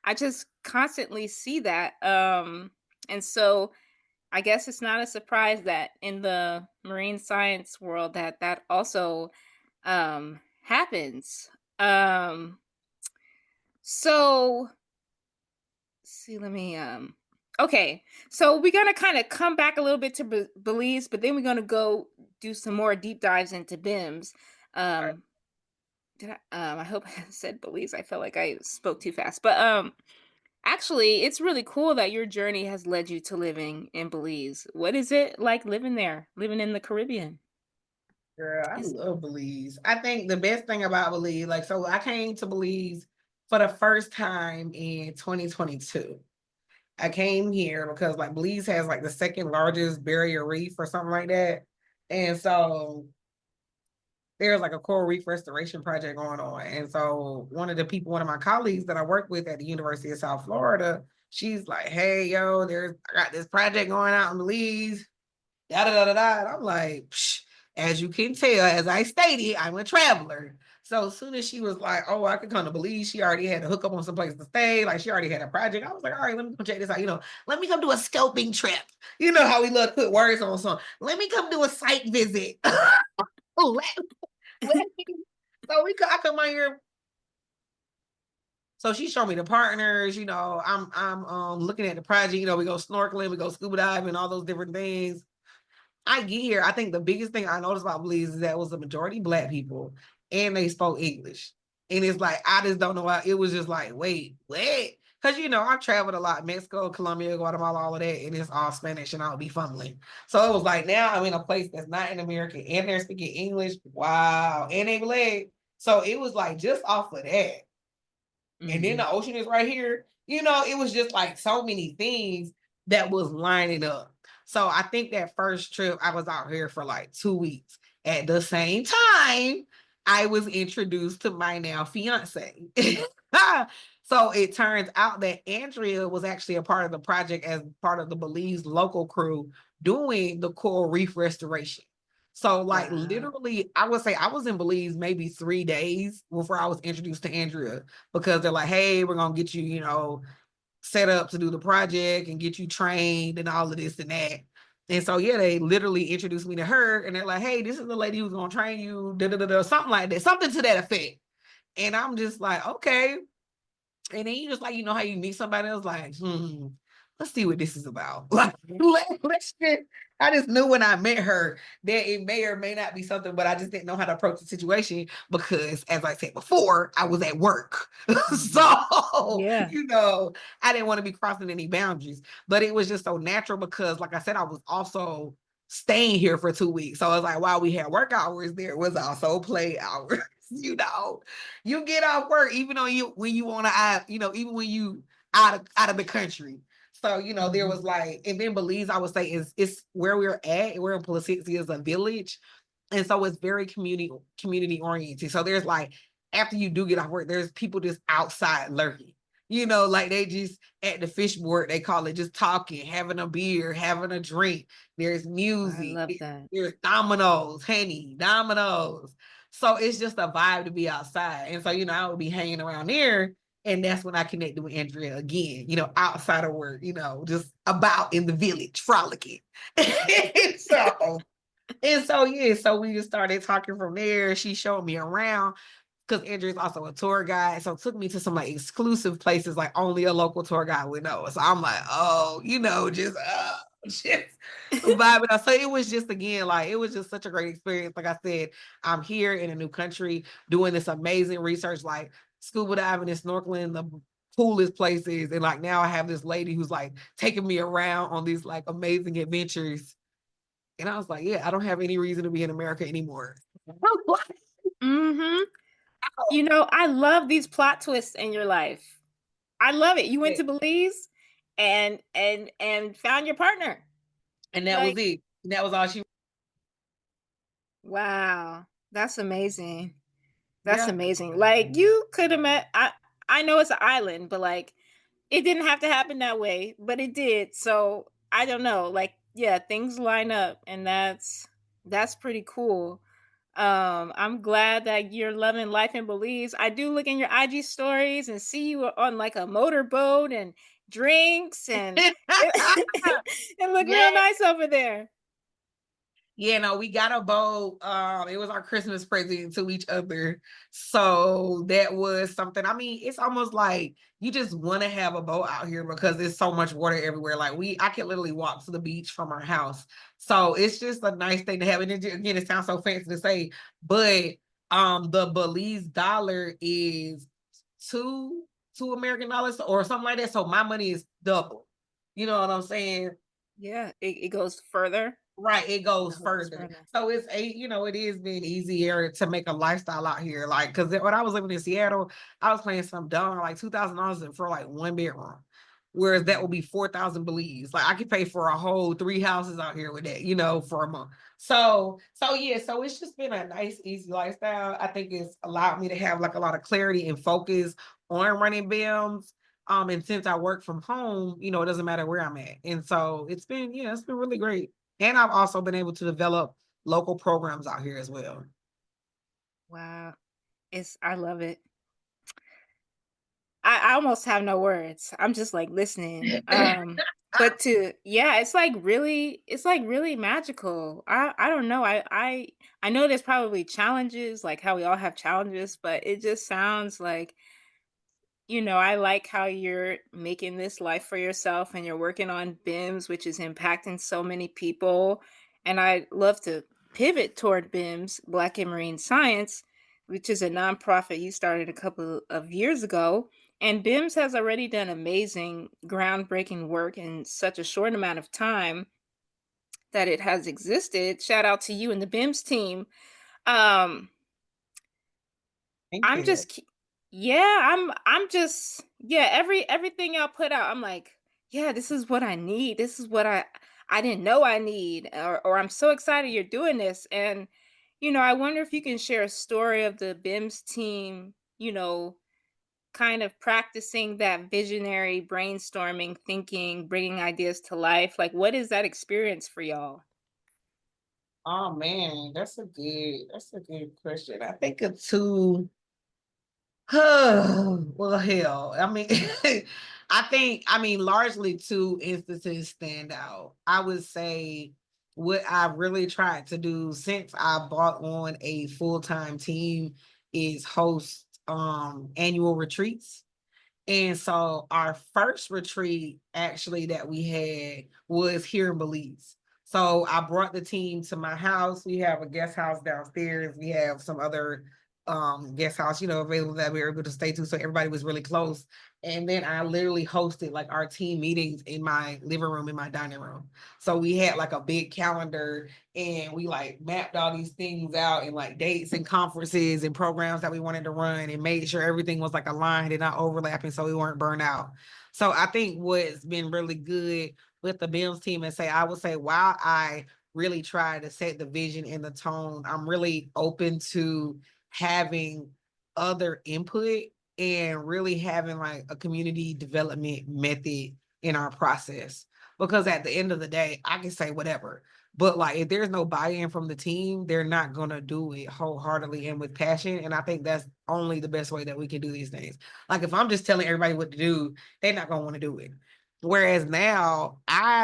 I just constantly see that. And so I guess it's not a surprise that in the marine science world that that also happens. Um so see, let me okay. So we're gonna kind of come back a little bit to Belize, but then we're gonna go do some more deep dives into BIMS. Um I hope I said Belize. I felt like I spoke too fast. But actually it's really cool that your journey has led you to living in Belize. What is it like living there, living in the Caribbean? Girl, I Is love Belize. I think the best thing about Belize, like, so I came to Belize for the first time in 2022. I came here because like Belize has like the second largest barrier reef or something like that. And so there's like a coral reef restoration project going on. And so one of my colleagues that I work with at the University of South Florida, she's like, hey, yo, I got this project going out in Belize. Da da da da da. And I'm like, psh, as you can tell, as I stated, I'm a traveler. So as soon as she was like, oh, I could come to Belize, she already had to hook up on some place to stay. Like she already had a project. I was like, all right, let me come check this out. Let me come do a scoping trip. You know how we love to put words on something. Let me come do a site visit. let, let me. I come out here. So she showed me the partners. I'm looking at the project. We go snorkeling, we go scuba diving, all those different things. I get here, I think the biggest thing I noticed about Belize is that it was a majority Black people and they spoke English. And it's like, I just don't know why. It was just like, wait, what? Because, I've traveled a lot, Mexico, Colombia, Guatemala, all of that, and it's all Spanish and I'll be fumbling. So it was like, now I'm in a place that's not in America and they're speaking English. Wow. And they Black. So it was like, just off of that. And then the ocean is right here. It was just like so many things that was lining up. So I think that first trip, I was out here for like 2 weeks. At the same time, I was introduced to my now fiance. So it turns out that Andrea was actually a part of the project as part of the Belize local crew doing the coral reef restoration. So, like, Wow. literally, I would say I was in Belize maybe 3 days before I was introduced to Andrea, because they're like, hey, we're gonna get you, set up to do the project and get you trained and all of this and that. And so, yeah, they literally introduced me to her and they're like, hey, this is the lady who's gonna train you, da da da da, something like that, something to that effect. And I'm just like, okay. And then you just like, how you meet somebody else, like, let's see what this is about. Like, let's just, I just knew when I met her that it may or may not be something, but I just didn't know how to approach the situation because, as I said before, I was at work. So, Yeah. I didn't want to be crossing any boundaries, but it was just so natural because, like I said, I was also staying here for 2 weeks. So it was like, while we had work hours, there was also play hours. You get off work even though when you want to, even when you out of the country. So there was like, and then Belize, I would say, it's where we're at. We're in Placentia is a village, and so it's very community oriented. So there's like, after you do get off work, there's people just outside lurking. Like they just at the fish board, they call it, just talking, having a beer, having a drink. There's I music, love that. there's dominoes, honey, dominoes. So it's just a vibe to be outside. And so, I would be hanging around there. And that's when I connected with Andrea again, outside of work, just about in the village, frolicking. and so, yeah, so we just started talking from there. She showed me around because Andrea's also a tour guide. So it took me to some like exclusive places like only a local tour guide would know. So I'm like, oh, just vibing out. So it was just, again, like, it was just such a great experience. Like I said, I'm here in a new country doing this amazing research, like scuba diving and snorkeling, the coolest places. And like now I have this lady who's like taking me around on these like amazing adventures. And I was like, yeah, I don't have any reason to be in America anymore. Mm-hmm. I love these plot twists in your life. I love it. You went Yeah. to Belize and found your partner. And that was Like, it. And that was all she. wow. That's amazing. That's Yeah. amazing. Like, you could have met I know it's an island, but like it didn't have to happen that way, but it did. So, I don't know. Like, yeah, things line up and that's pretty cool. I'm glad that you're loving life in Belize. I do look in your IG stories and see you on like a motorboat and drinks and it look real Yeah. nice over there. Yeah, no, we got a boat. It was our Christmas present to each other. So that was something. I mean, it's almost like you just want to have a boat out here because there's so much water everywhere. Like I can literally walk to the beach from our house. So it's just a nice thing to have. And again, it sounds so fancy to say, but the Belize dollar is two American dollars or something like that. So my money is double. You know what I'm saying? Yeah, it goes further. Right, it goes It goes further. further. So it is being easier to make a lifestyle out here. Like, because when I was living in Seattle, I was paying some dumb like $2,000 for like one bedroom, whereas that would be 4,000 Belize. Like, I could pay for a whole 3 houses out here with that, for a month. So yeah, so it's just been a nice, easy lifestyle. I think it's allowed me to have like a lot of clarity and focus on running BIMS. And since I work from home, it doesn't matter where I'm at, and so it's been really great. And I've also been able to develop local programs out here as well. Wow. I love it. I almost have no words. I'm just like listening. But yeah, it's like really magical. I don't know. I know there's probably challenges, like how we all have challenges, but it just sounds like, I like how you're making this life for yourself and you're working on BIMS, which is impacting so many people. And I'd love to pivot toward BIMS, Black and Marine Science, which is a nonprofit you started a couple of years ago. And BIMS has already done amazing, groundbreaking work in such a short amount of time that it has existed. Shout out to you and the BIMS team. Um, Thank I'm you. just yeah, I'm just yeah, everything y'all put out, I'm like, yeah, this is what I need. This is what I didn't know I need, or I'm so excited you're doing this. And I wonder if you can share a story of the BIMS team, kind of practicing that visionary brainstorming, thinking, bringing ideas to life. Like, what is that experience for y'all? Oh man, that's a good question. I think of two. Well, hell, I mean, I mean, largely two instances stand out. I would say what I really tried to do since I brought on a full-time team is host annual retreats. And so our first retreat actually that we had was here in Belize. So I brought the team to my house. We have a guest house downstairs. We have some other guest house, available that we were able to stay to. So everybody was really close. And then I literally hosted like our team meetings in my living room, in my dining room. So we had like a big calendar and we like mapped all these things out and like dates and conferences and programs that we wanted to run and made sure everything was like aligned and not overlapping so we weren't burnt out. So I think what's been really good with the BIMS team and say, I would say, while I really try to set the vision and the tone, I'm really open to having other input and really having like a community development method in our process. Because at the end of the day, I can say whatever. But like if there's no buy-in from the team, they're not gonna do it wholeheartedly and with passion. And I think that's only the best way that we can do these things. Like if I'm just telling everybody what to do, they're not gonna want to do it. Whereas now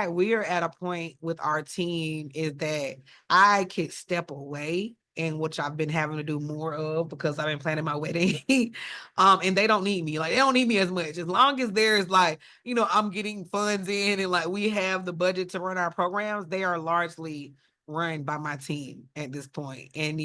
we are at a point with our team is that I could step away, and which I've been having to do more of because I've been planning my wedding. And they don't need me. Like they don't need me as much. As long as there's like, I'm getting funds in and like we have the budget to run our programs, they are largely run by my team at this point. And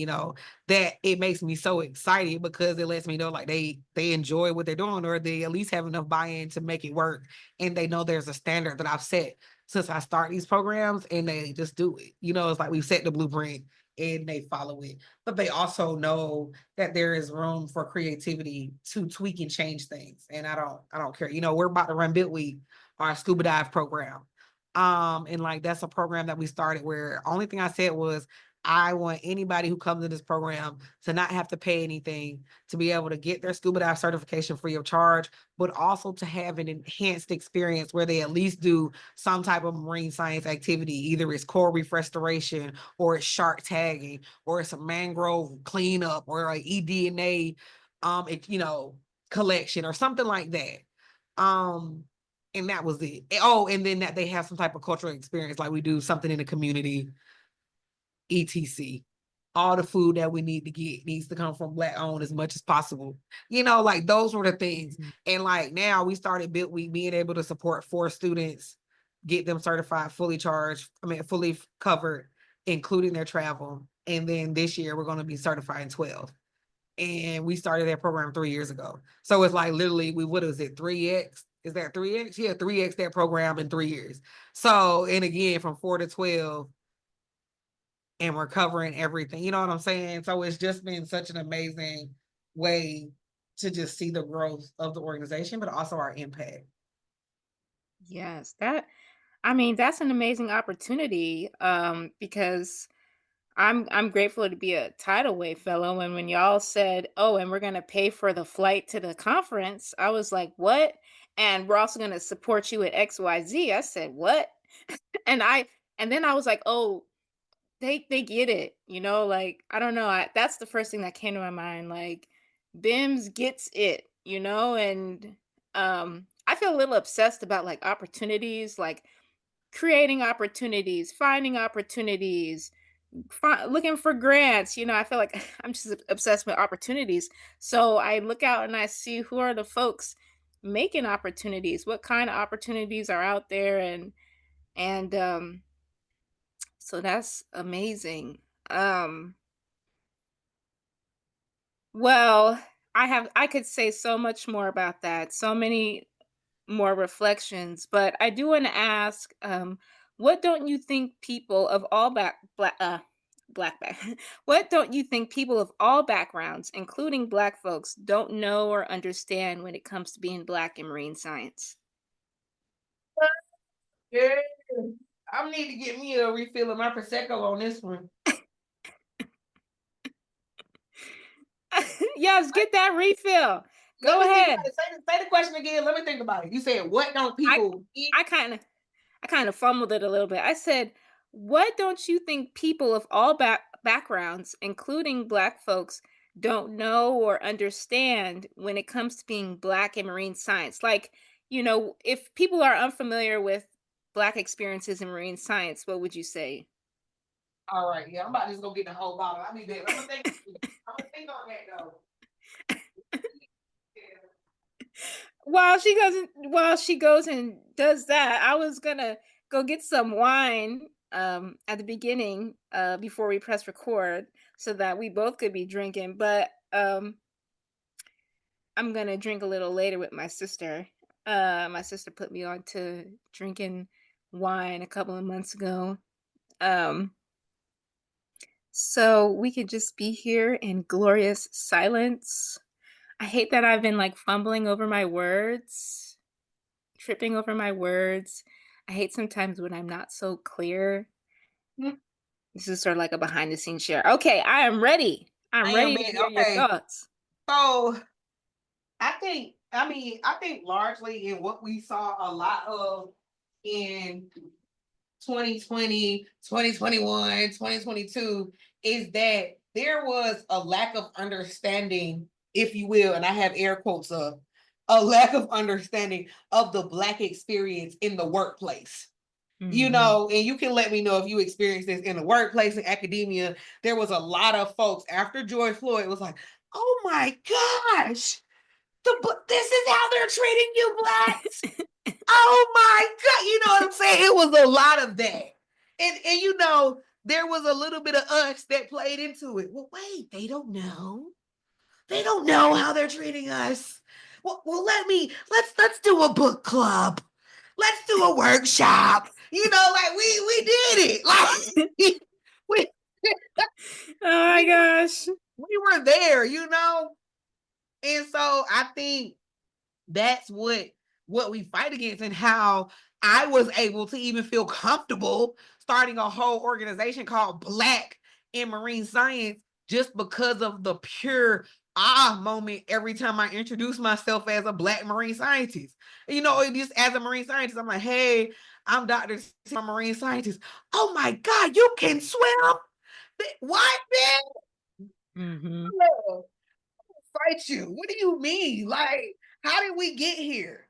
that it makes me so excited because it lets me know like they enjoy what they're doing, or they at least have enough buy-in to make it work. And they know there's a standard that I've set since I start these programs, and they just do it. It's like we've set the blueprint and they follow it. But they also know that there is room for creativity to tweak and change things. And I don't care. We're about to run Bit Week, our scuba dive program. And like that's a program that we started where only thing I said was I want anybody who comes in this program to not have to pay anything, to be able to get their scuba dive certification free of charge, but also to have an enhanced experience where they at least do some type of marine science activity. Either it's coral reef restoration, or it's shark tagging, or it's a mangrove cleanup, or like eDNA, collection or something like that. Um, and that was it. Oh, and then that they have some type of cultural experience, like we do something in the community, etc. All the food that we need to get needs to come from Black owned as much as possible. Like those were the things. Mhm. And like now we started Bit Week being able to support 4 students, get them certified, fully charged, fully covered, including their travel. And then this year we're going to be certifying 12. And we started that program 3 years ago. So it's like literally what is it, 3x? Is that 3x? Yeah, 3x that program in 3 years. So, and again, from 4 to 12, and we're covering everything. You know what I'm saying? So it's just been such an amazing way to just see the growth of the organization, but also our impact. Yes, that's an amazing opportunity, because I'm grateful to be a tidal wave fellow. And when y'all said, "Oh, and we're gonna pay for the flight to the conference," I was like, "What?" And we're also gonna support you at XYZ. I said, "What?" And then I was like, "Oh, they get it." Like, I don't know. That's the first thing that came to my mind. Like, BIMS gets it. And I feel a little obsessed about like opportunities, like creating opportunities, finding opportunities, looking for grants. I feel like I'm just obsessed with opportunities. So I look out and I see who are the folks making opportunities, what kind of opportunities are out there, and So that's amazing. Um, well, I could say so much more about that. So many more reflections, but I do want to ask, what don't you think people of all black back what don't you think people of all backgrounds, including black folks, don't know or understand when it comes to being black in marine science? Yeah. I need to get me a refill of my prosecco on this one. Yes, get that refill. Let Go me think about ahead. it. Say the question again. Let me think about it. You said, what don't I people eat? I kind of I kind of fumbled it a little bit. I said, "What don't you think people of all backgrounds, including black folks, don't know or understand when it comes to being black in marine science?" Like, if people are unfamiliar with black experiences in marine science, what would you say? All right, yeah, I'm about to just go get the whole bottle. I'll be back. I'm gonna think. I'm gonna think on that though. Yeah. While she goes and does that, I was gonna go get some wine at the beginning before we press record so that we both could be drinking, but I'm gonna drink a little later with my sister. My sister put me on to drinking wine a couple of months ago. Um so we could just be here in glorious silence. I hate that I've been like fumbling over my words, tripping over my words. I hate sometimes when I'm not so clear. This is sort of like a behind the scenes share. Okay, I am ready. I'm I am ready to bad. hear your Okay, thoughts. so I think largely in what we saw a lot of in 2020, 2021, 2022 is that there was a lack of understanding, if you will, and I have air quotes up, a lack of understanding of the Black experience in the workplace. Mhm. And you can let me know if you experienced this in the workplace, in academia. There was a lot of folks after George Floyd was like, oh my gosh, this is how they're treating you blacks. Oh my God. You know what I'm saying? It was a lot of that. And there was a little bit of us that played into it. Well, wait, they don't know. They don't know how they're treating us. Well, let's do a book club. Let's do a workshop. Like we did it. Like we Oh my we gosh. we were there, And so I think that's what we fight against, and how I was able to even feel comfortable starting a whole organization called Black in Marine Science, just because of the pure moment every time I introduce myself as a Black marine scientist. Just as a marine scientist, I'm like, hey, I'm Dr. I'm a marine scientist. Oh my God, you can swim? What, Mhm. man? Fight you. What do you mean? Like, how did we get here?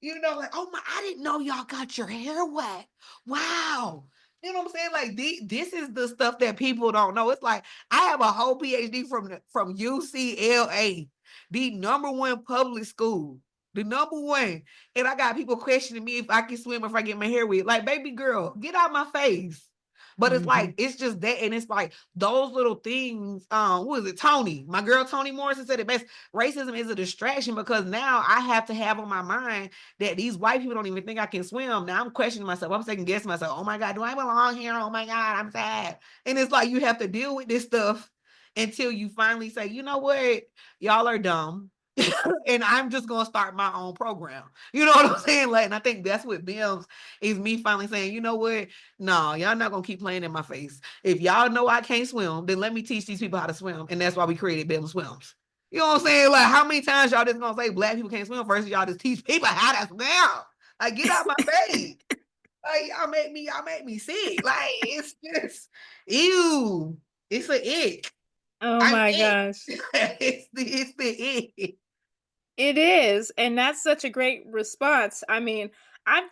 Like, oh my, I didn't know y'all got your hair wet. Wow. You know what I'm saying? Like, this is the stuff that people don't know. It's like I have a whole PhD from UCLA, the number one public school, the number one. And I got people questioning me if I can swim, if I get my hair wet. Like, baby girl, get out my face. But it's Mhm. like, it's just that, and it's like those little things. Who is it? Tony, my girl Toni Morrison said it best. Racism is a distraction, because now I have to have on my mind that these white people don't even think I can swim. Now I'm questioning myself. I'm second guessing myself. Oh my God, do I belong here? Oh my God, I'm sad. And it's like you have to deal with this stuff until you finally say, you know what, y'all are dumb. And I'm just gonna start my own program. You know what I'm saying? Like, and I think that's what BIMS is, me finally saying, you know what? No, y'all not gonna keep playing in my face. If y'all know I can't swim, then let me teach these people how to swim. And that's why we created BIMS Swims. You know what I'm saying? Like, how many times y'all just gonna say Black people can't swim versus y'all just teach people how to swim? Like, get out my face. Like, y'all make me sick. Like, it's just ew. It's an ick. Oh I'm my ick. gosh. It's the ick. It is, and that's such a great response. I mean, I've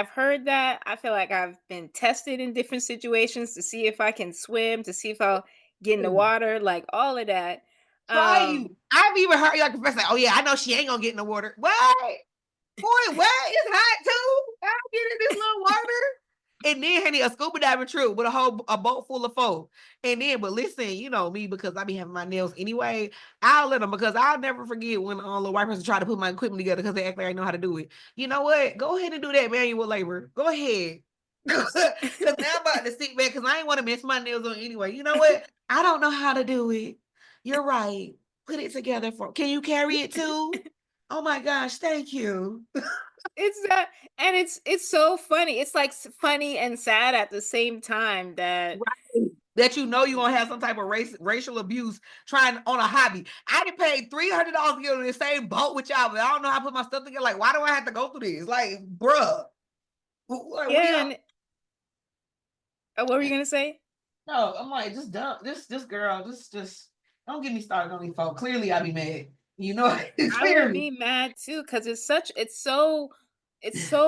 heard that. I feel like I've been tested in different situations to see if I can swim, to see if I'll get in the water, like all of that. Try Um you. I've even heard like professor, like, oh yeah, I know she ain't gonna get in the water. What? Boy, what? It's hot too. I'll get in this little water. And then had a scuba diving trip with a boat full of folk. And then, but listen, you know me, because I be having my nails anyway. I'll let them, because I'll never forget when little white person tried to put my equipment together because they act like I know how to do it. You know what? Go ahead and do that manual labor. Go ahead. Because now I'm about to sit back because I ain't want to mess my nails on anyway. You know what? I don't know how to do it. You're right. Put it together for. Can you carry it too? Oh my gosh, thank you. It's that, and it's so funny. It's like funny and sad at the same time that Right. That you know you're gonna have some type of racial abuse trying on a hobby. I done paid $300 to get on the same boat with y'all, but I don't know how to put my stuff together. Like, why do I have to go through this? Like, bruh. Like, what yeah, y'all? and what were you gonna say? No, I'm like, just dumb. This girl, just don't get me started on these folks. Clearly, I be mad. You know, I would clearly. be mad too because it's so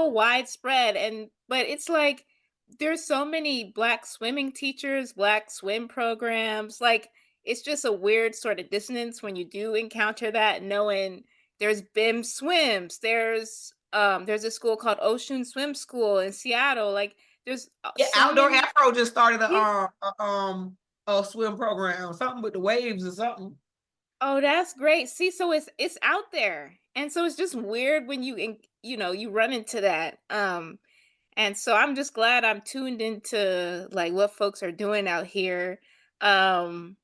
widespread, and but it's like there's so many black swimming teachers, black swim programs. Like it's just a weird sort of dissonance when you do encounter that, knowing there's BIM swims, there's a school called Ocean Swim School in Seattle. Like there's Yeah, so Outdoor many. Afro just started Yeah. a swim program, something with the waves or something. Oh, that's great. See, so it's out there. And so it's just weird when you run into that. And so I'm just glad I'm tuned into like what folks are doing out here. Um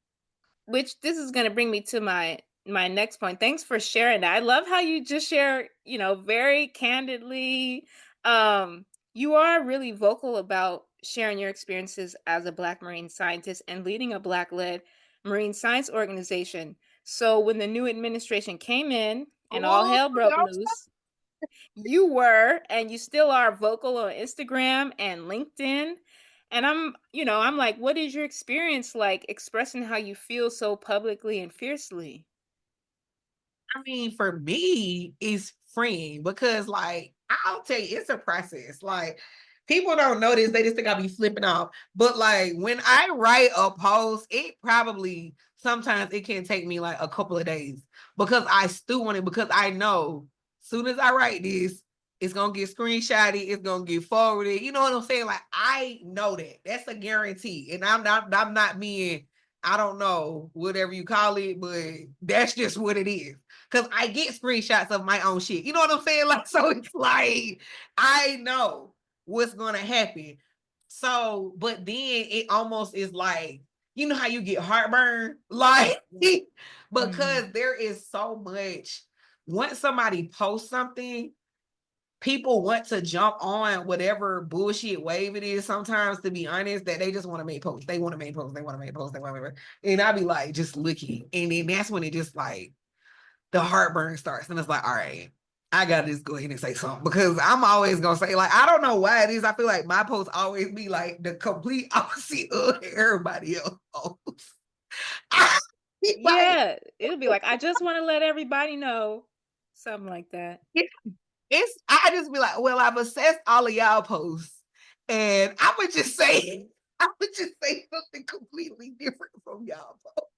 which this is going to bring me to my next point. Thanks for sharing that. I love how you just share, very candidly. You are really vocal about sharing your experiences as a Black marine scientist and leading a Black-led marine science organization. So when the new administration came in and all Oh, hell broke loose, you were and you still are vocal on Instagram and LinkedIn. And I'm like, what is your experience like expressing how you feel so publicly and fiercely? I mean, for me, it's freeing because, like, I'll tell you, it's a process. Like, people don't notice; they just think I'll be flipping off. But like, when I write a post, it probably sometimes it can take me like a couple of days because I stew on it because I know soon as I write this, it's gonna get screenshotted, it's gonna get forwarded. You know what I'm saying? Like, I know that. That's a guarantee, and I'm not being. I don't know, whatever you call it, but that's just what it is because I get screenshots of my own shit. You know what I'm saying? Like, so it's like I know what's gonna happen. So, but then it almost is like, you know how you get heartburn? Like, Mhm. because there is so much. Once somebody posts something, people want to jump on whatever bullshit wave it is sometimes, to be honest, that they just want to make posts. They want to make posts. They want to make posts. They want to make posts. And I be like, just looking. And then that's when it just like, the heartburn starts, and it's like, all right, I gotta just go ahead and say something because I'm always gonna say, like, I don't know why it is. I feel like my posts always be like the complete opposite of everybody else posts. Like, Yeah, it'll be like, I just want to let everybody know. Something like that. it's I just be like, well, I've assessed all of y'all posts, and I would just say, I would just say something completely different from y'all posts.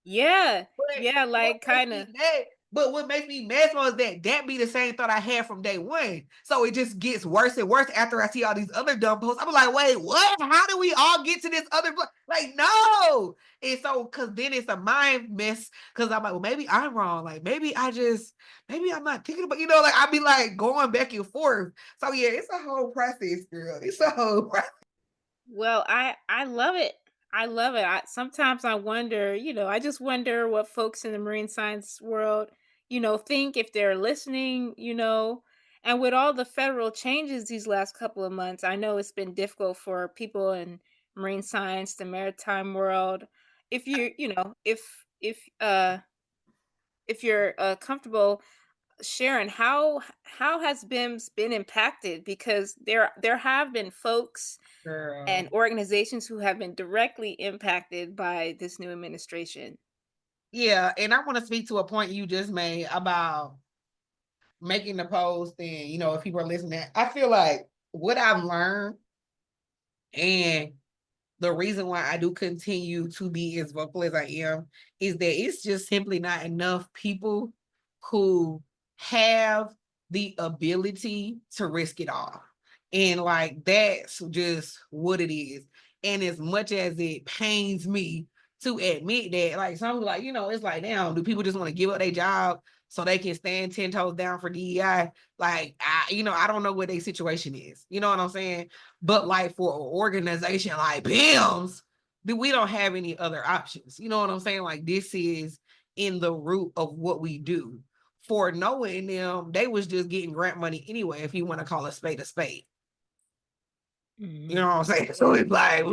Yeah. But Yeah, what like makes kind me of. mad, but what makes me mad is that be the same thought I had from day one. So it just gets worse and worse after I see all these other dumb posts. I'm like, wait, what? How do we all get to this other like, no? And so cause then it's a mind mess. Cause I'm like, well, maybe I'm wrong. Like maybe I'm not thinking about, like I'll be like going back and forth. So yeah, it's a whole process, girl. It's a whole process. Well, I love it. I love it. Sometimes I wonder, I just wonder what folks in the marine science world, think if they're listening, And with all the federal changes these last couple of months, I know it's been difficult for people in marine science, the maritime world. If you, you know, if you're comfortable sharing, how has BIMS been impacted? Because there have been folks and Girl. organizations who have been directly impacted by this new administration. Yeah, and I want to speak to a point you just made about making the post, and if people are listening, I feel like what I've learned and the reason why I do continue to be as vocal as I am is that it's just simply not enough people who have the ability to risk it all. And like that's just what it is. And as much as it pains me to admit that, like some people like, it's like, damn, do people just want to give up their job so they can stand 10 toes down for DEI? Like, I don't know what their situation is. You know what I'm saying? But like for an organization like BIMS, we don't have any other options. You know what I'm saying? Like this is in the root of what we do. For knowing them, they was just getting grant money anyway, if you want to call a spade a spade. You know what I'm saying? So it's like,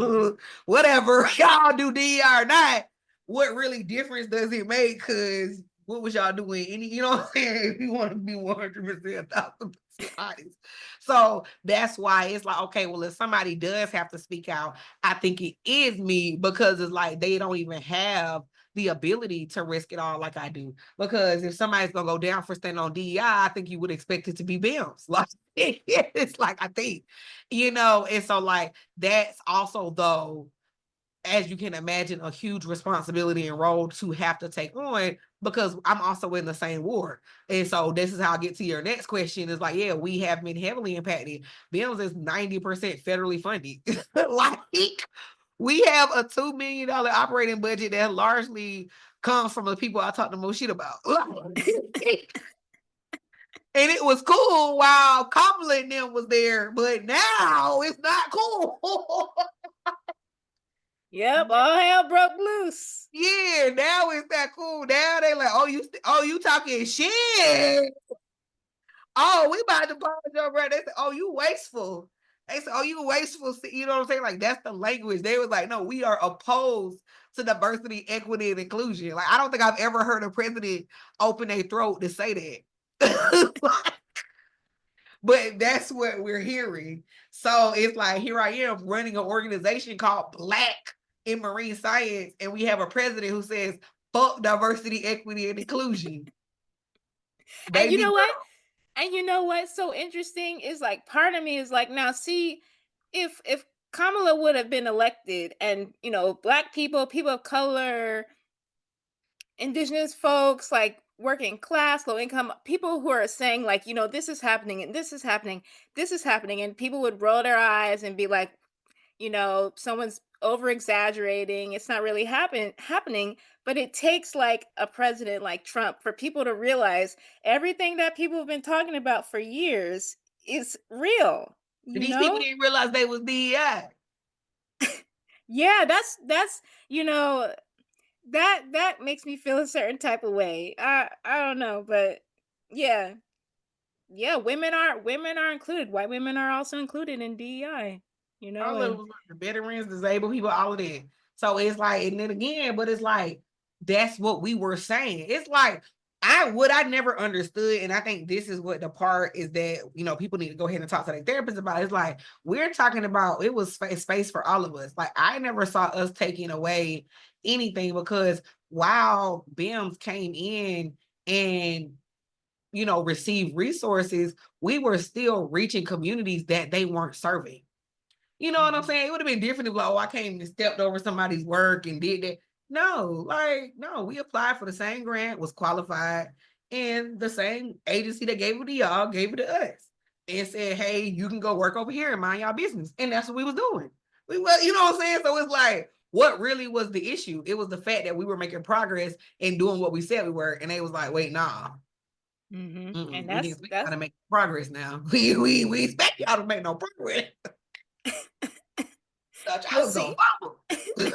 whatever, y'all do DEI or not, what really difference does it make? Because what was y'all doing? You know what I'm saying? If you want to be 100%, 1,000% honest. So that's why it's like, okay, well, if somebody does have to speak out, I think it is me, because it's like they don't even have the ability to risk it all like I do. Because if somebody's gonna go down for standing on DEI, I think you would expect it to be BIMS. Like it's like, I think, and so like that's also, though, as you can imagine, a huge responsibility and role to have to take on, because I'm also in the same ward. And so this is how I get to your next question, is like, yeah, we have been heavily impacted. BIMS is 90% federally funded. Like we have a $2 million operating budget that largely comes from the people I talk the most shit about. And it was cool while Kamala and them was there, but now it's not cool. Yep, all hell broke loose. Yeah, now it's that cool. Now they like, you talking shit. Oh, we about to punch your brother. They said, oh, you wasteful. They said, oh, you wasteful. You know what I'm saying? Like, that's the language. They was like, no, we are opposed to diversity, equity, and inclusion. Like, I don't think I've ever heard a president open their throat to say that. But that's what we're hearing. So it's like, here I am running an organization called Black in Marine Science, and we have a president who says, fuck diversity, equity, and inclusion. And you Baby know what? girl. And you know what's so interesting is, like, part of me is like, now see, if Kamala would have been elected, and Black people, people of color, indigenous folks, like working class, low income people who are saying, like, this is happening and this is happening, this is happening, and people would roll their eyes and be like, someone's over exaggerating. It's not really happening. But it takes like a president like Trump for people to realize everything that people have been talking about for years is real, you These people know? didn't realize they was DEI. Yeah, that's that makes me feel a certain type of way. I don't know, but yeah. Yeah, women are included. White women are also included in DEI, All of and them was the veterans, disabled people, all of that. So it's like, and then again, but it's like, that's what we were saying. It's like, I never understood, and I think this is what the part is that, people need to go ahead and talk to their therapist about. It's like, we're talking about, it was space for all of us. Like, I never saw us taking away anything, because while BIMS came in and, received resources, we were still reaching communities that they weren't serving. You know what I'm saying? It would have been different if, like, oh, I came and stepped over somebody's work and did that. No, we applied for the same grant, was qualified, and the same agency that gave it to y'all gave it to us and said, hey, you can go work over here and mind y'all business. And that's what we was doing. You know what I'm saying? So it's like, what really was the issue? It was the fact that we were making progress and doing what we said we were. And they was like, wait, nah. and We can that's expect y'all that's to make progress now. We expect y'all to make no progress. I well, was gonna see. follow.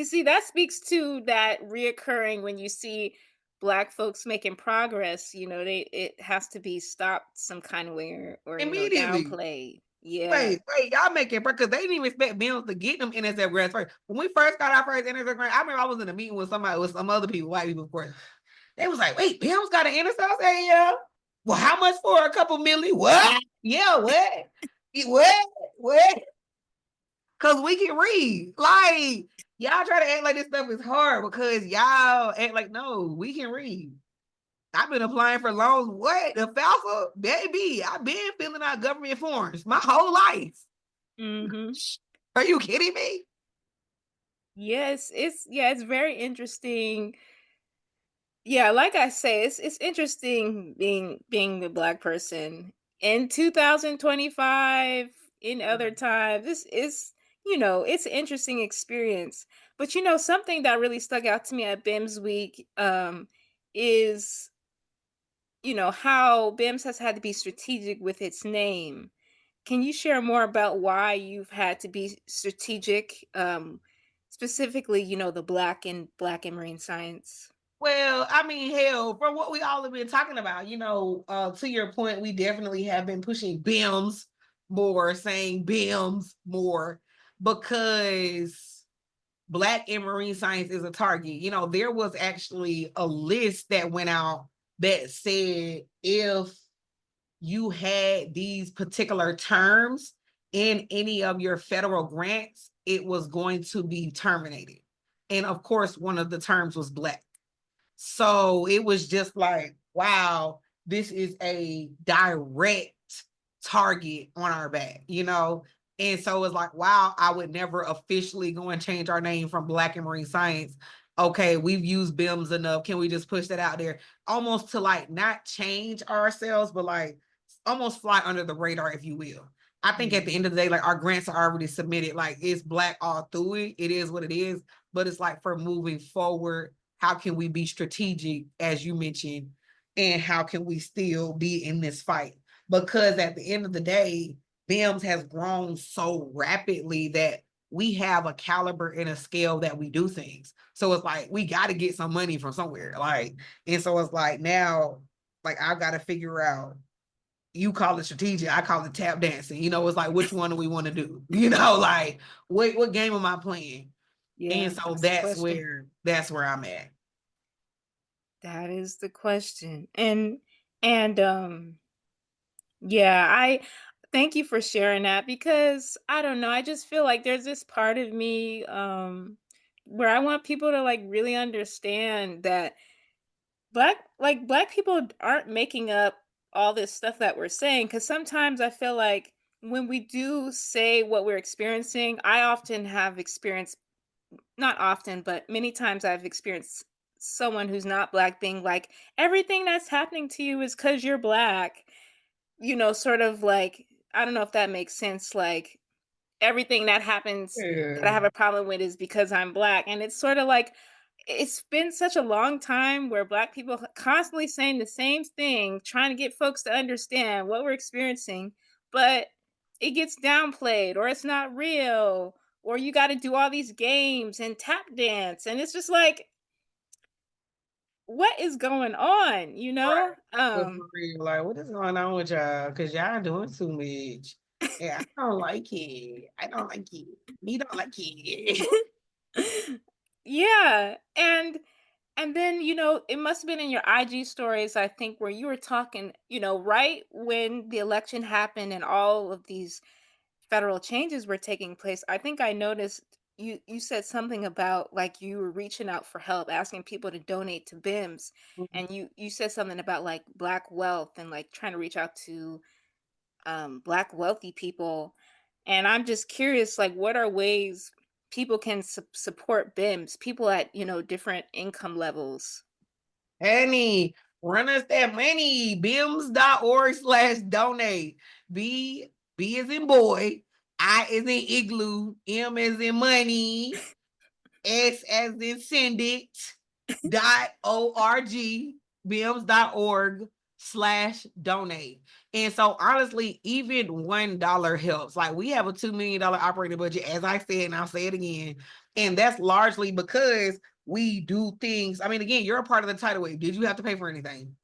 See, that speaks to that reoccurring when you see Black folks making progress, it has to be stopped some kind of way, or Immediately. downplayed. Yeah. Wait, y'all making because they didn't even expect BIMS to get them NSF grants first. When we first got our first NSF grant, I remember I was in a meeting with some other people, white people, of course. They was like, wait, BIMS got an NSF? I said, yeah. Well, how much for a couple million? What? Yeah, what? What? Because we can read. Like, y'all try to act like this stuff is hard because y'all act like, no, we can read. I've been applying for loans. What? The FAFSA? Baby, I've been filling out government forms my whole life. Mhm. Are you kidding me? Yes, it's very interesting. Yeah, like I say, it's interesting being the Black person in 2025, in other times, this is, it's an interesting experience. But something that really stuck out to me at BIMS week is how BIMS has had to be strategic with its name. Can you share more about why you've had to be strategic, specifically, the black and marine science? Well, I mean, hell, from what we all have been talking about, to your point, we definitely have been pushing BIMS more, saying BIMS more, because Black and marine science is a target. There was actually a list that went out that said if you had these particular terms in any of your federal grants, it was going to be terminated. And of course, one of the terms was Black. So it was just like, wow, this is a direct target on our back. And so it's like, wow, I would never officially go and change our name from Black and Marine Science. Okay, we've used BIMS enough. Can we just push that out there? Almost to like not change ourselves, but like almost fly under the radar, if you will. I think at the end of the day, like our grants are already submitted, like it's Black all through it. It is what it is. But it's like for moving forward, how can we be strategic, as you mentioned, and how can we still be in this fight? Because at the end of the day, BIMS has grown so rapidly that we have a caliber and a scale that we do things. So it's like we got to get some money from somewhere. And so it's like now, like I've got to figure out. You call it strategic, I call it tap dancing. It's like which one do we want to do? Like what game am I playing? Yeah, And so that's the question. that's where I'm at. That is the question. And yeah, I thank you for sharing that because I don't know, I just feel like there's this part of me where I want people to like really understand that black people aren't making up all this stuff that we're saying, cuz sometimes I feel like when we do say what we're experiencing, I often have experienced, not often, but many times I've experienced someone who's not black being like, everything that's happening to you is because you're black. Sort of like, I don't know if that makes sense. Like, everything that happens that I Yeah. have a problem with is because I'm black. And it's sort of like, it's been such a long time where black people constantly saying the same thing, trying to get folks to understand what we're experiencing, but it gets downplayed or it's not real, or you got to do all these games and tap dance. And it's just like, what is going on, you know? Right. But for real, like, what is going on with y'all? Because y'all doing too much. Yeah, I don't like it. I don't like it. Me don't like it. Yeah. And then, it must have been in your IG stories, I think, where you were talking, right when the election happened and all of these federal changes were taking place. I think I noticed you said something about like you were reaching out for help, asking people to donate to BIMS, and you said something about like black wealth and like trying to reach out to black wealthy people. And I'm just curious, like, what are ways people can support BIMS, people at different income levels? Honey, run us that money. bims.org/donate. B is in boy, I is in igloo, M is in money, S as in send it, .org, bims.org/donate. And so honestly, even $1 helps. Like we have a $2 million operating budget, as I said, and I'll say it again. And that's largely because we do things. I mean, again, you're a part of the tidal wave. Did you have to pay for anything?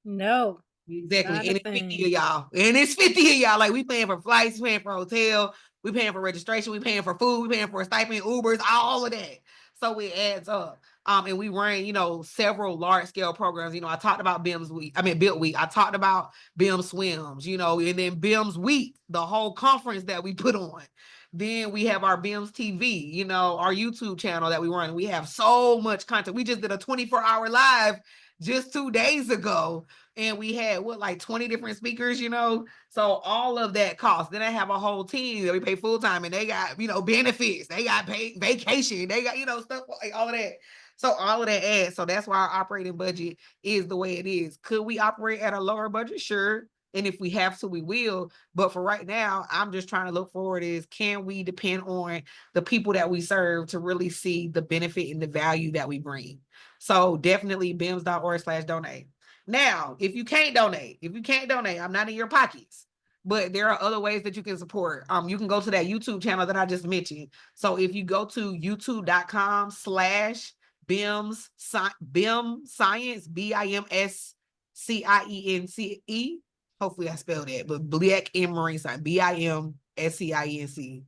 No, not Exactly. a And it's 50 of thing. y'all. And it's 50 of y'all. Like we paying for flights, we paying for hotel, we paying for registration, we paying for food, we paying for a stipend, Ubers, all of that. So it adds up. And we run, several large scale programs. I talked about BIMS week. I mean, Built Week. I talked about BIMS swims, and then BIMS week, the whole conference that we put on. Then we have our BIMS TV, our YouTube channel that we run. We have so much content. We just did a 24-hour live just 2 days ago, and we had like 20 different speakers, so all of that cost. Then I have a whole team that we pay full-time, and they got benefits, they got paid vacation, they got stuff like all of that. So all of that adds. So that's why our operating budget is the way it is. Could we operate at a lower budget? Sure. And if we have to, we will. But for right now, I'm just trying to look forward is, can we depend on the people that we serve to really see the benefit and the value that we bring? So definitely bims.org/donate. Now, if you can't donate, I'm not in your pockets, but there are other ways that you can support. You can go to that YouTube channel that I just mentioned. So if you go to youtube.com/BIMS, BIM Science, BIMSCIENCE. Hopefully I spelled that, but Black and Marine Science, BIMSCIENCE.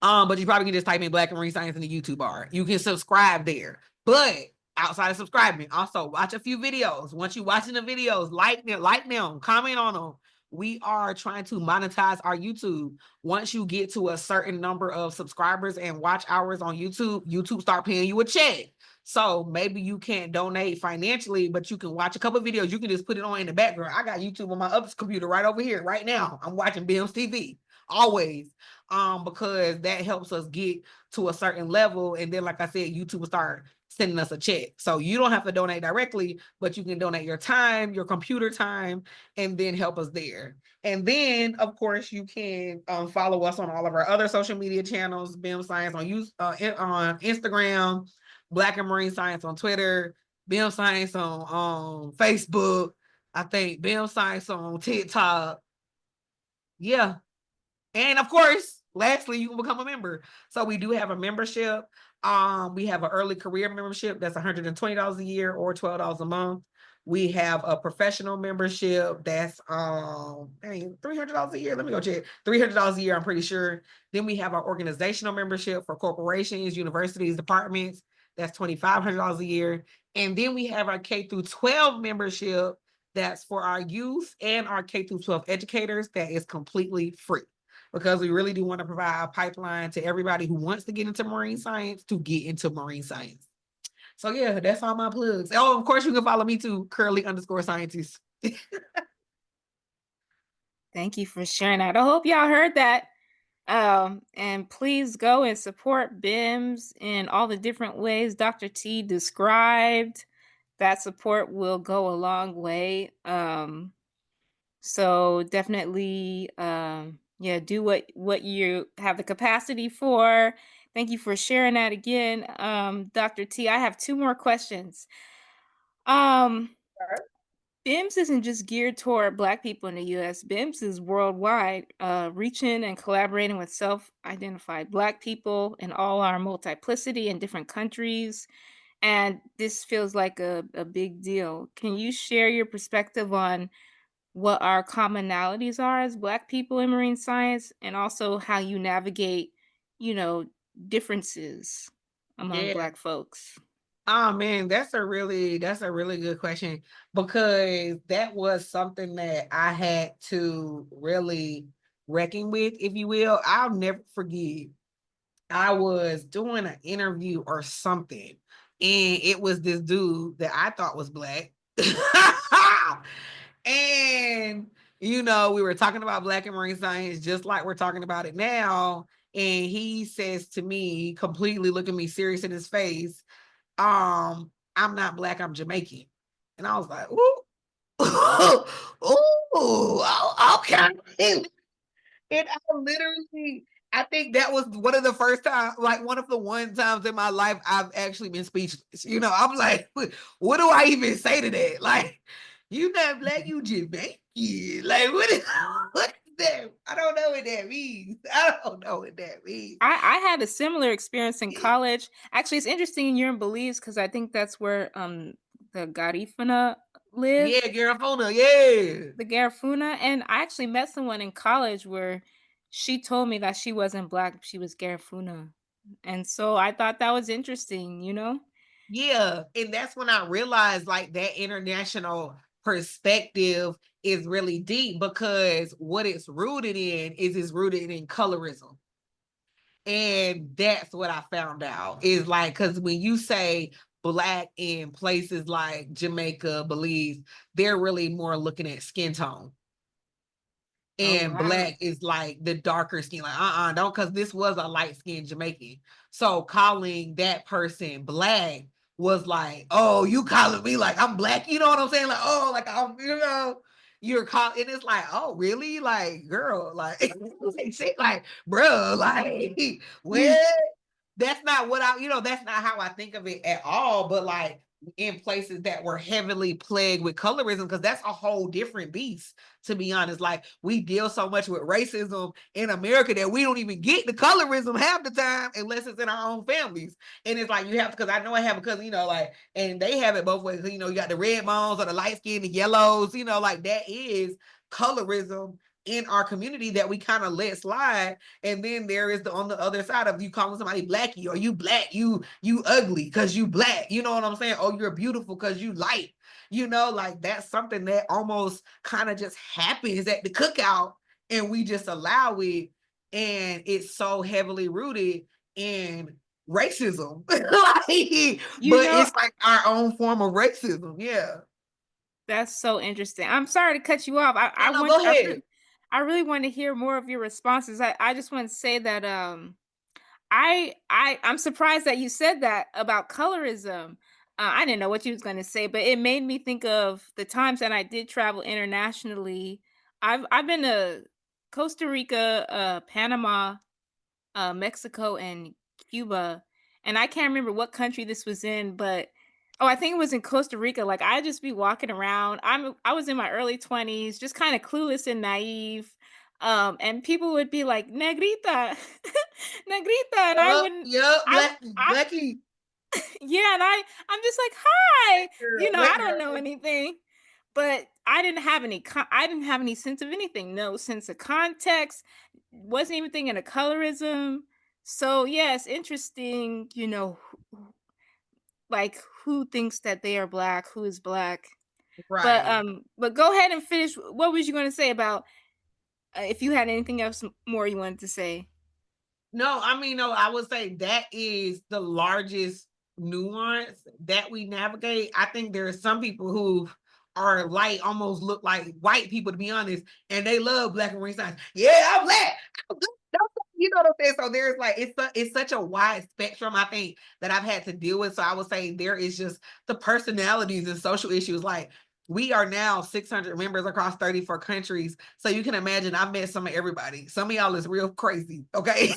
But you probably can just type in Black and Marine Science in the YouTube bar. You can subscribe there. But outside of subscribing, also watch a few videos. Once you're watching the videos, like them, comment on them. We are trying to monetize our YouTube. Once you get to a certain number of subscribers and watch hours on YouTube, YouTube start paying you a check. So maybe you can't donate financially, but you can watch a couple videos. You can just put it on in the background. I got YouTube on my other computer right over here, right now. I'm watching BIMS TV always, because that helps us get to a certain level. And then, like I said, YouTube will start sending us a check. So you don't have to donate directly, but you can donate your time, your computer time, and then help us there. And then, of course, you can follow us on all of our other social media channels, BIM Science on Instagram, Black and Marine Science on Twitter, BIM Science on Facebook. I think BIM Science on TikTok. Yeah. And of course, lastly, you can become a member. So we do have a membership. We have an early career membership that's $120 a year or $12 a month. We have a professional membership that's $300 a year. Let me go check. $300 a year, I'm pretty sure. Then we have our organizational membership for corporations, universities, departments. That's $2,500 a year. And then we have our K through 12 membership that's for our youth and our K through 12 educators that is completely free, because we really do want to provide a pipeline to everybody who wants to get into marine science to get into marine science. So yeah, that's all my plugs. Oh, of course, you can follow me too, Curly_scientist. Thank you for sharing that. I hope y'all heard that. And please go and support BIMS in all the different ways Dr. T described. That support will go a long way. So definitely, yeah, do what you have the capacity for. Thank you for sharing that again, Dr. T. I have two more questions. Um, BIMS isn't just geared toward Black people in the US. BIMS is worldwide, reaching and collaborating with self-identified Black people in all our multiplicity in different countries. And this feels like a big deal. Can you share your perspective on what our commonalities are as Black people in marine science, and also how you navigate, you know, differences among Yeah. Black folks? Oh man, that's a really good question, because that was something that I had to really reckon with, if you will. I'll never forget. I was doing an interview or something, and it was this dude that I thought was Black. And we were talking about Black and marine science just like we're talking about it now. And he says to me, completely looking me serious in his face, I'm not Black, I'm Jamaican. And I was like, ooh, ooh, okay. And I think that was one of the first times, like one of the one times in my life I've actually been speechless. I'm like, what do I even say to that? Like, you not Black, you Jamaican. Like, what is that? I don't know what that means. I don't know what that means. I had a similar experience in college. Actually, it's interesting you're in Belize because I think that's where the Garifuna live, Yeah, Garifuna, yeah. the Garifuna. And I actually met someone in college where she told me that she wasn't Black, she was Garifuna. And so I thought that was interesting, you know? Yeah, and that's when I realized like that international perspective is really deep, because what it's rooted in is rooted in colorism. And that's what I found out is like, because when you say Black in places like Jamaica, Belize, they're really more looking at skin tone. Oh, And wow. Black is like the darker skin, like don't, because this was a light skinned Jamaican. So calling that person Black was like, oh, you calling me like I'm Black, you know what I'm saying? Like, oh, like I'm. you're caught, and it's like, oh, really? Like, girl, like, shit, like, bro, like, what? That's not what that's not how I think of it at all. But like in places that were heavily plagued with colorism, because that's a whole different beast, to be honest. Like we deal so much with racism in America that we don't even get the colorism half the time unless it's in our own families. And it's like you have to, because I know I have a cousin, like, and they have it both ways. You got the red bones or the light skin, the yellows, like that is colorism in our community that we kind of let slide. And then there is on the other side of you calling somebody blacky, or you black, you ugly because you black, you know what I'm saying? Oh, you're beautiful because you light, like that's something that almost kind of just happens at the cookout, and we just allow it, and it's so heavily rooted in racism. Like, You but know, it's like our own form of racism. Yeah. that's so interesting. I'm sorry to cut you off. No, no, go ahead. I really want to hear more of your responses. I just want to say that I'm surprised that you said that about colorism. I didn't know what you was going to say, but it made me think of the times that I did travel internationally. I've been to Costa Rica, Panama, Mexico, and Cuba, and I can't remember what country this was in, but oh, I think it was in Costa Rica. Like I just be walking around. I was in my early 20s, just kind of clueless and naive. And people would be like, "Negrita, negrita," and I Yup, wouldn't. yup, I Blacky. yeah, and I'm just like, "Hi," Girl, I black don't girl. know anything, but I didn't have any sense of anything, no sense of context, wasn't even thinking of colorism. So yeah, it's interesting, like who thinks that they are black, who is black. Right. But go ahead and finish. What was you going to say about if you had anything else more you wanted to say? No, I mean, no, I would say that is the largest nuance that we navigate. I think there are some people who are light, almost look like white people, to be honest, and they love black and green science. Yeah, I'm black. I'm black. You know what I'm saying? So there's like it's such a wide spectrum, I think, that I've had to deal with. So I would say there is just the personalities and social issues. Like we are now 600 members across 34 countries. So you can imagine I've met some of everybody. Some of y'all is real crazy, okay?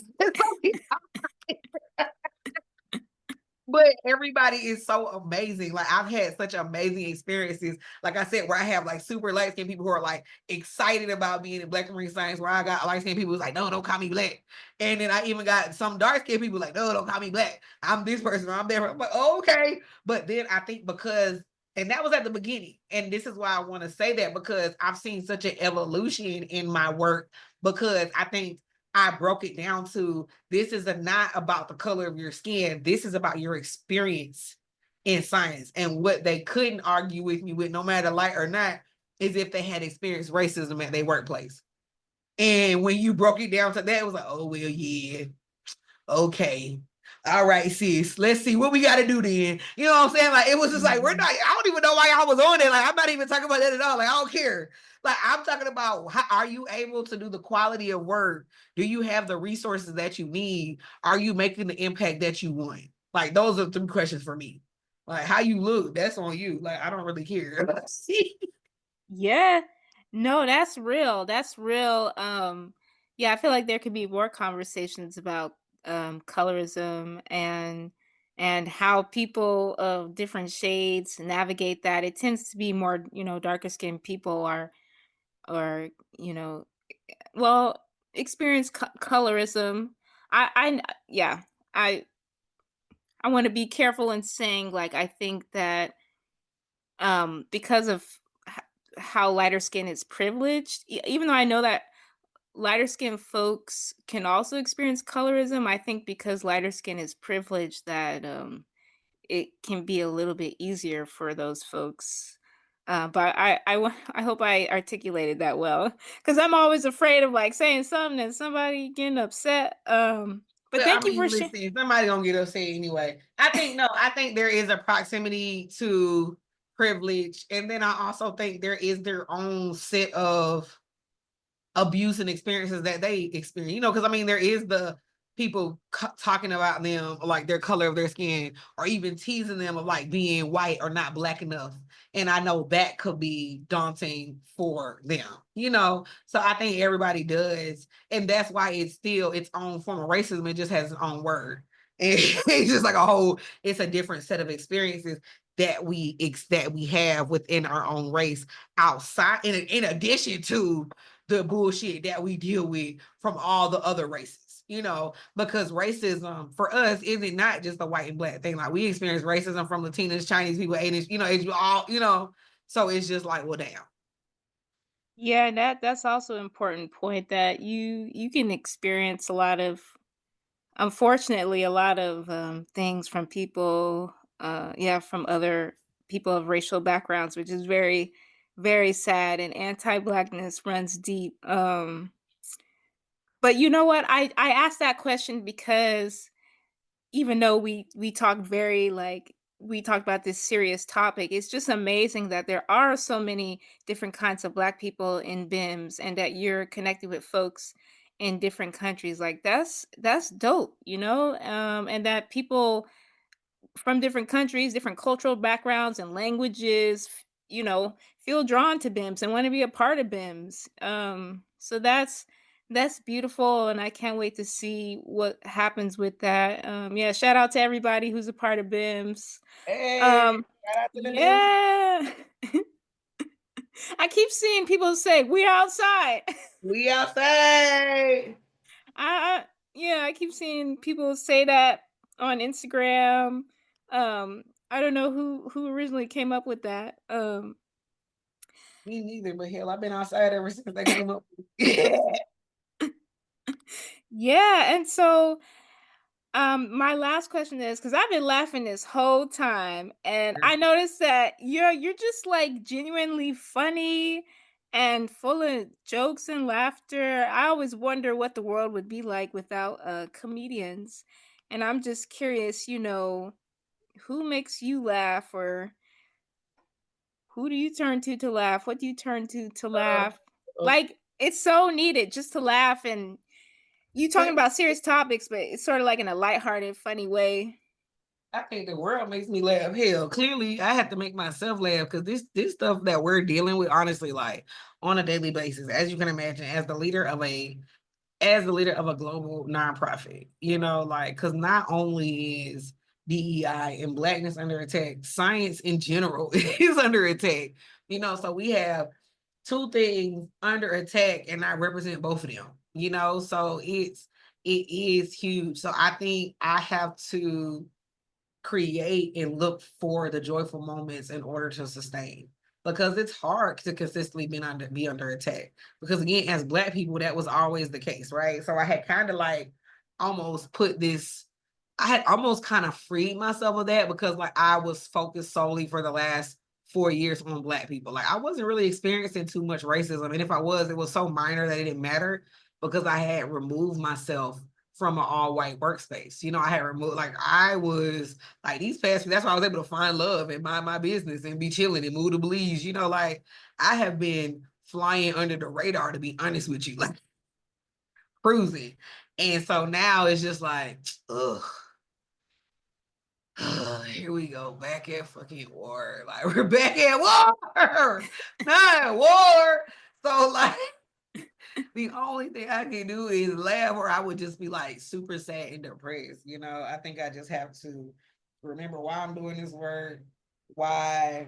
But everybody is so amazing. Like I've had such amazing experiences. Like I said, where I have like super light skinned people who are like excited about being in black and marine science, where I got light skinned people who's like, no, don't call me black. And then I even got some dark skinned people like, no, don't call me black. I'm this person, or I'm that. I'm like, oh, okay. But then I think and that was at the beginning. And this is why I want to say that, because I've seen such an evolution in my work, because I think I broke it down to this is not about the color of your skin. This is about your experience in science. And what they couldn't argue with me with, no matter light or not, is if they had experienced racism at their workplace. And when you broke it down to that, it was like, oh, well, yeah, okay. All right, sis, let's see what we got to do then. You know what I'm saying? Like, it was just like, we're not, I don't even know why y'all was on there. Like, I'm not even talking about that at all. Like, I don't care. Like, I'm talking about how are you able to do the quality of work? Do you have the resources that you need? Are you making the impact that you want? Like, those are 3 questions for me. Like, how you look, that's on you. Like, I don't really care. Yeah. No, that's real. That's real. Yeah, I feel like there could be more conversations about colorism and how people of different shades navigate that. It tends to be more, darker skinned people are, you know, well, experience colorism. Yeah, I I want to be careful in saying like I think that because of how lighter skin is privileged, even though I know that lighter skin folks can also experience colorism, I think because lighter skin is privileged that it can be a little bit easier for those folks. But I hope I articulated that well, because I'm always afraid of like saying something and somebody getting upset. But Well, I thank you for mean, sharing. listen, somebody gonna get upset anyway. I think no, I think there is a proximity to privilege, and then I also think there is their own set of abuse and experiences that they experience. Because I mean, there is people talking about them, like their color of their skin, or even teasing them of like being white or not black enough. And I know that could be daunting for them, you know? So I think everybody does. And that's why it's still its own form of racism. It just has its own word. And it's just like it's a different set of experiences that we have within our own race outside in addition to the bullshit that we deal with from all the other races, you know, because racism for us isn't not just a white and black thing. Like we experience racism from Latinos, Chinese people, Asians, you know, it's all, you know, so it's just like, well, damn. Yeah, and that's also an important point that you can experience a lot of, unfortunately, a lot of things from people, yeah, from other people of racial backgrounds, which is very, very sad. And anti-blackness runs deep. But you know what? I asked that question because even though we talked very like we talked about this serious topic, it's just amazing that there are so many different kinds of black people in BIMS and that you're connected with folks in different countries. Like that's dope, you know? And that people from different countries, different cultural backgrounds and languages, you know, feel drawn to BIMS and want to be a part of BIMS. So that's beautiful, and I can't wait to see what happens with that. Yeah, shout out to everybody who's a part of BIMS. Hey, Um, shout out to the new. yeah, I keep seeing people say we're outside. We outside. I yeah, I keep seeing people say that on Instagram. I don't know who originally came up with that. Me neither, but hell, I've been outside ever since they came up. Yeah. Yeah, and so my last question is because I've been laughing this whole time, and I noticed that you're just like genuinely funny and full of jokes and laughter. I always wonder what the world would be like without comedians, and I'm just curious, you know, who makes you laugh, or who do you turn to laugh? What do you turn to Uh, laugh? Like it's so needed just to laugh, and you talking about serious topics, but it's sort of like in a lighthearted, funny way. I think the world makes me laugh. Hell, clearly I have to make myself laugh because this stuff that we're dealing with, honestly, like on a daily basis, as you can imagine, as the leader of a global nonprofit, you know, like because not only is DEI and blackness under attack, science in general is under attack. You know, so we have two things under attack, and I represent both of them. You know, so it is huge. So I think I have to create and look for the joyful moments in order to sustain because it's hard to consistently be under attack because again as black people that was always the case, right? So I had kind of like almost put this I had almost kind of freed myself of that because like I was focused solely for the last 4 years on black people. Like I wasn't really experiencing too much racism, and if I was, it was so minor that it didn't matter because I had removed myself from an all white workspace. You know, I had removed like I was like these past, that's why I was able to find love and mind my business and be chilling and move to Belize. You know, like I have been flying under the radar, to be honest with you, like cruising. And so now it's just like, ugh, here we go, back at fucking war. Like we're back at war, not war. So like the only thing I can do is laugh, or I would just be like super sad and depressed. You know, I think I just have to remember why I'm doing this work, why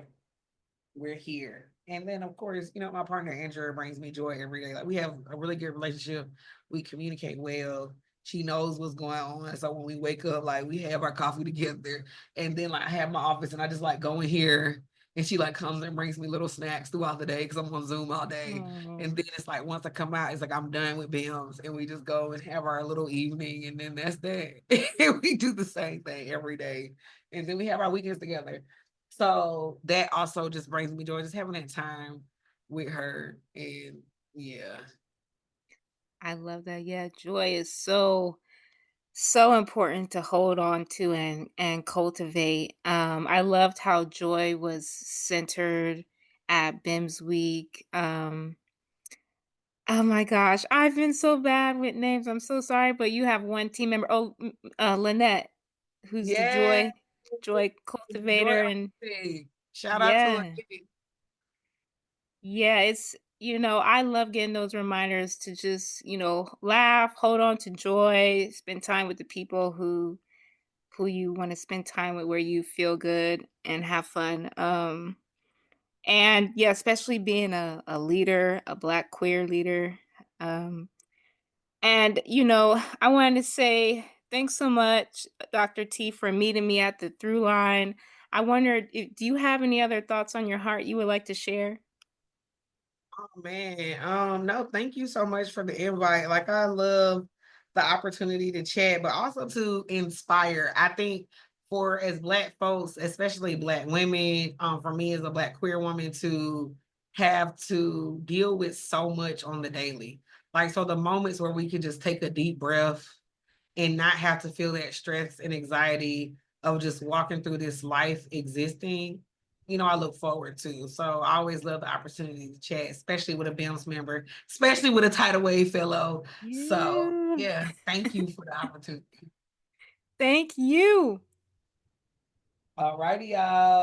we're here. And then, of course, you know, my partner Andrea brings me joy every day. Like we have a really good relationship. We communicate well. She knows what's going on. So when we wake up, like we have our coffee together. And then like I have my office and I just like go in here and she like comes and brings me little snacks throughout the day because I'm on Zoom all day. Oh, And then it's like once I come out, it's like I'm done with BIMS and we just go and have our little evening and then that's that. And we do the same thing every day. And then we have our weekends together. So that also just brings me joy, just having that time with her. And yeah. I love that. Yeah, joy is so important to hold on to and cultivate. I loved how joy was centered at BIMS week. Oh my gosh, I've been so bad with names, I'm so sorry, but you have one team member Lynette, who's the Yeah, joy joy cultivator, and thing. Shout out to yeah. Lady. Yeah, it's I love getting those reminders to just, laugh, hold on to joy, spend time with the people who you want to spend time with, where you feel good and have fun. And yeah, especially being a leader, a Black queer leader. Um, and I wanted to say thanks so much, Dr. T, for meeting me at the through line. I wondered, do you have any other thoughts on your heart you would like to share? Oh man, no, thank you so much for the invite. Like I love the opportunity to chat, but also to inspire. I think for as Black folks, especially Black women, for me as a Black queer woman to have to deal with so much on the daily. Like so the moments where we can just take a deep breath and not have to feel that stress and anxiety of just walking through this life existing, I look forward to. So I always love the opportunity to chat, especially with a BIMS member, especially with a tidal wave fellow. So Yeah. yeah, thank you for the opportunity. Thank you. All righty, y'all.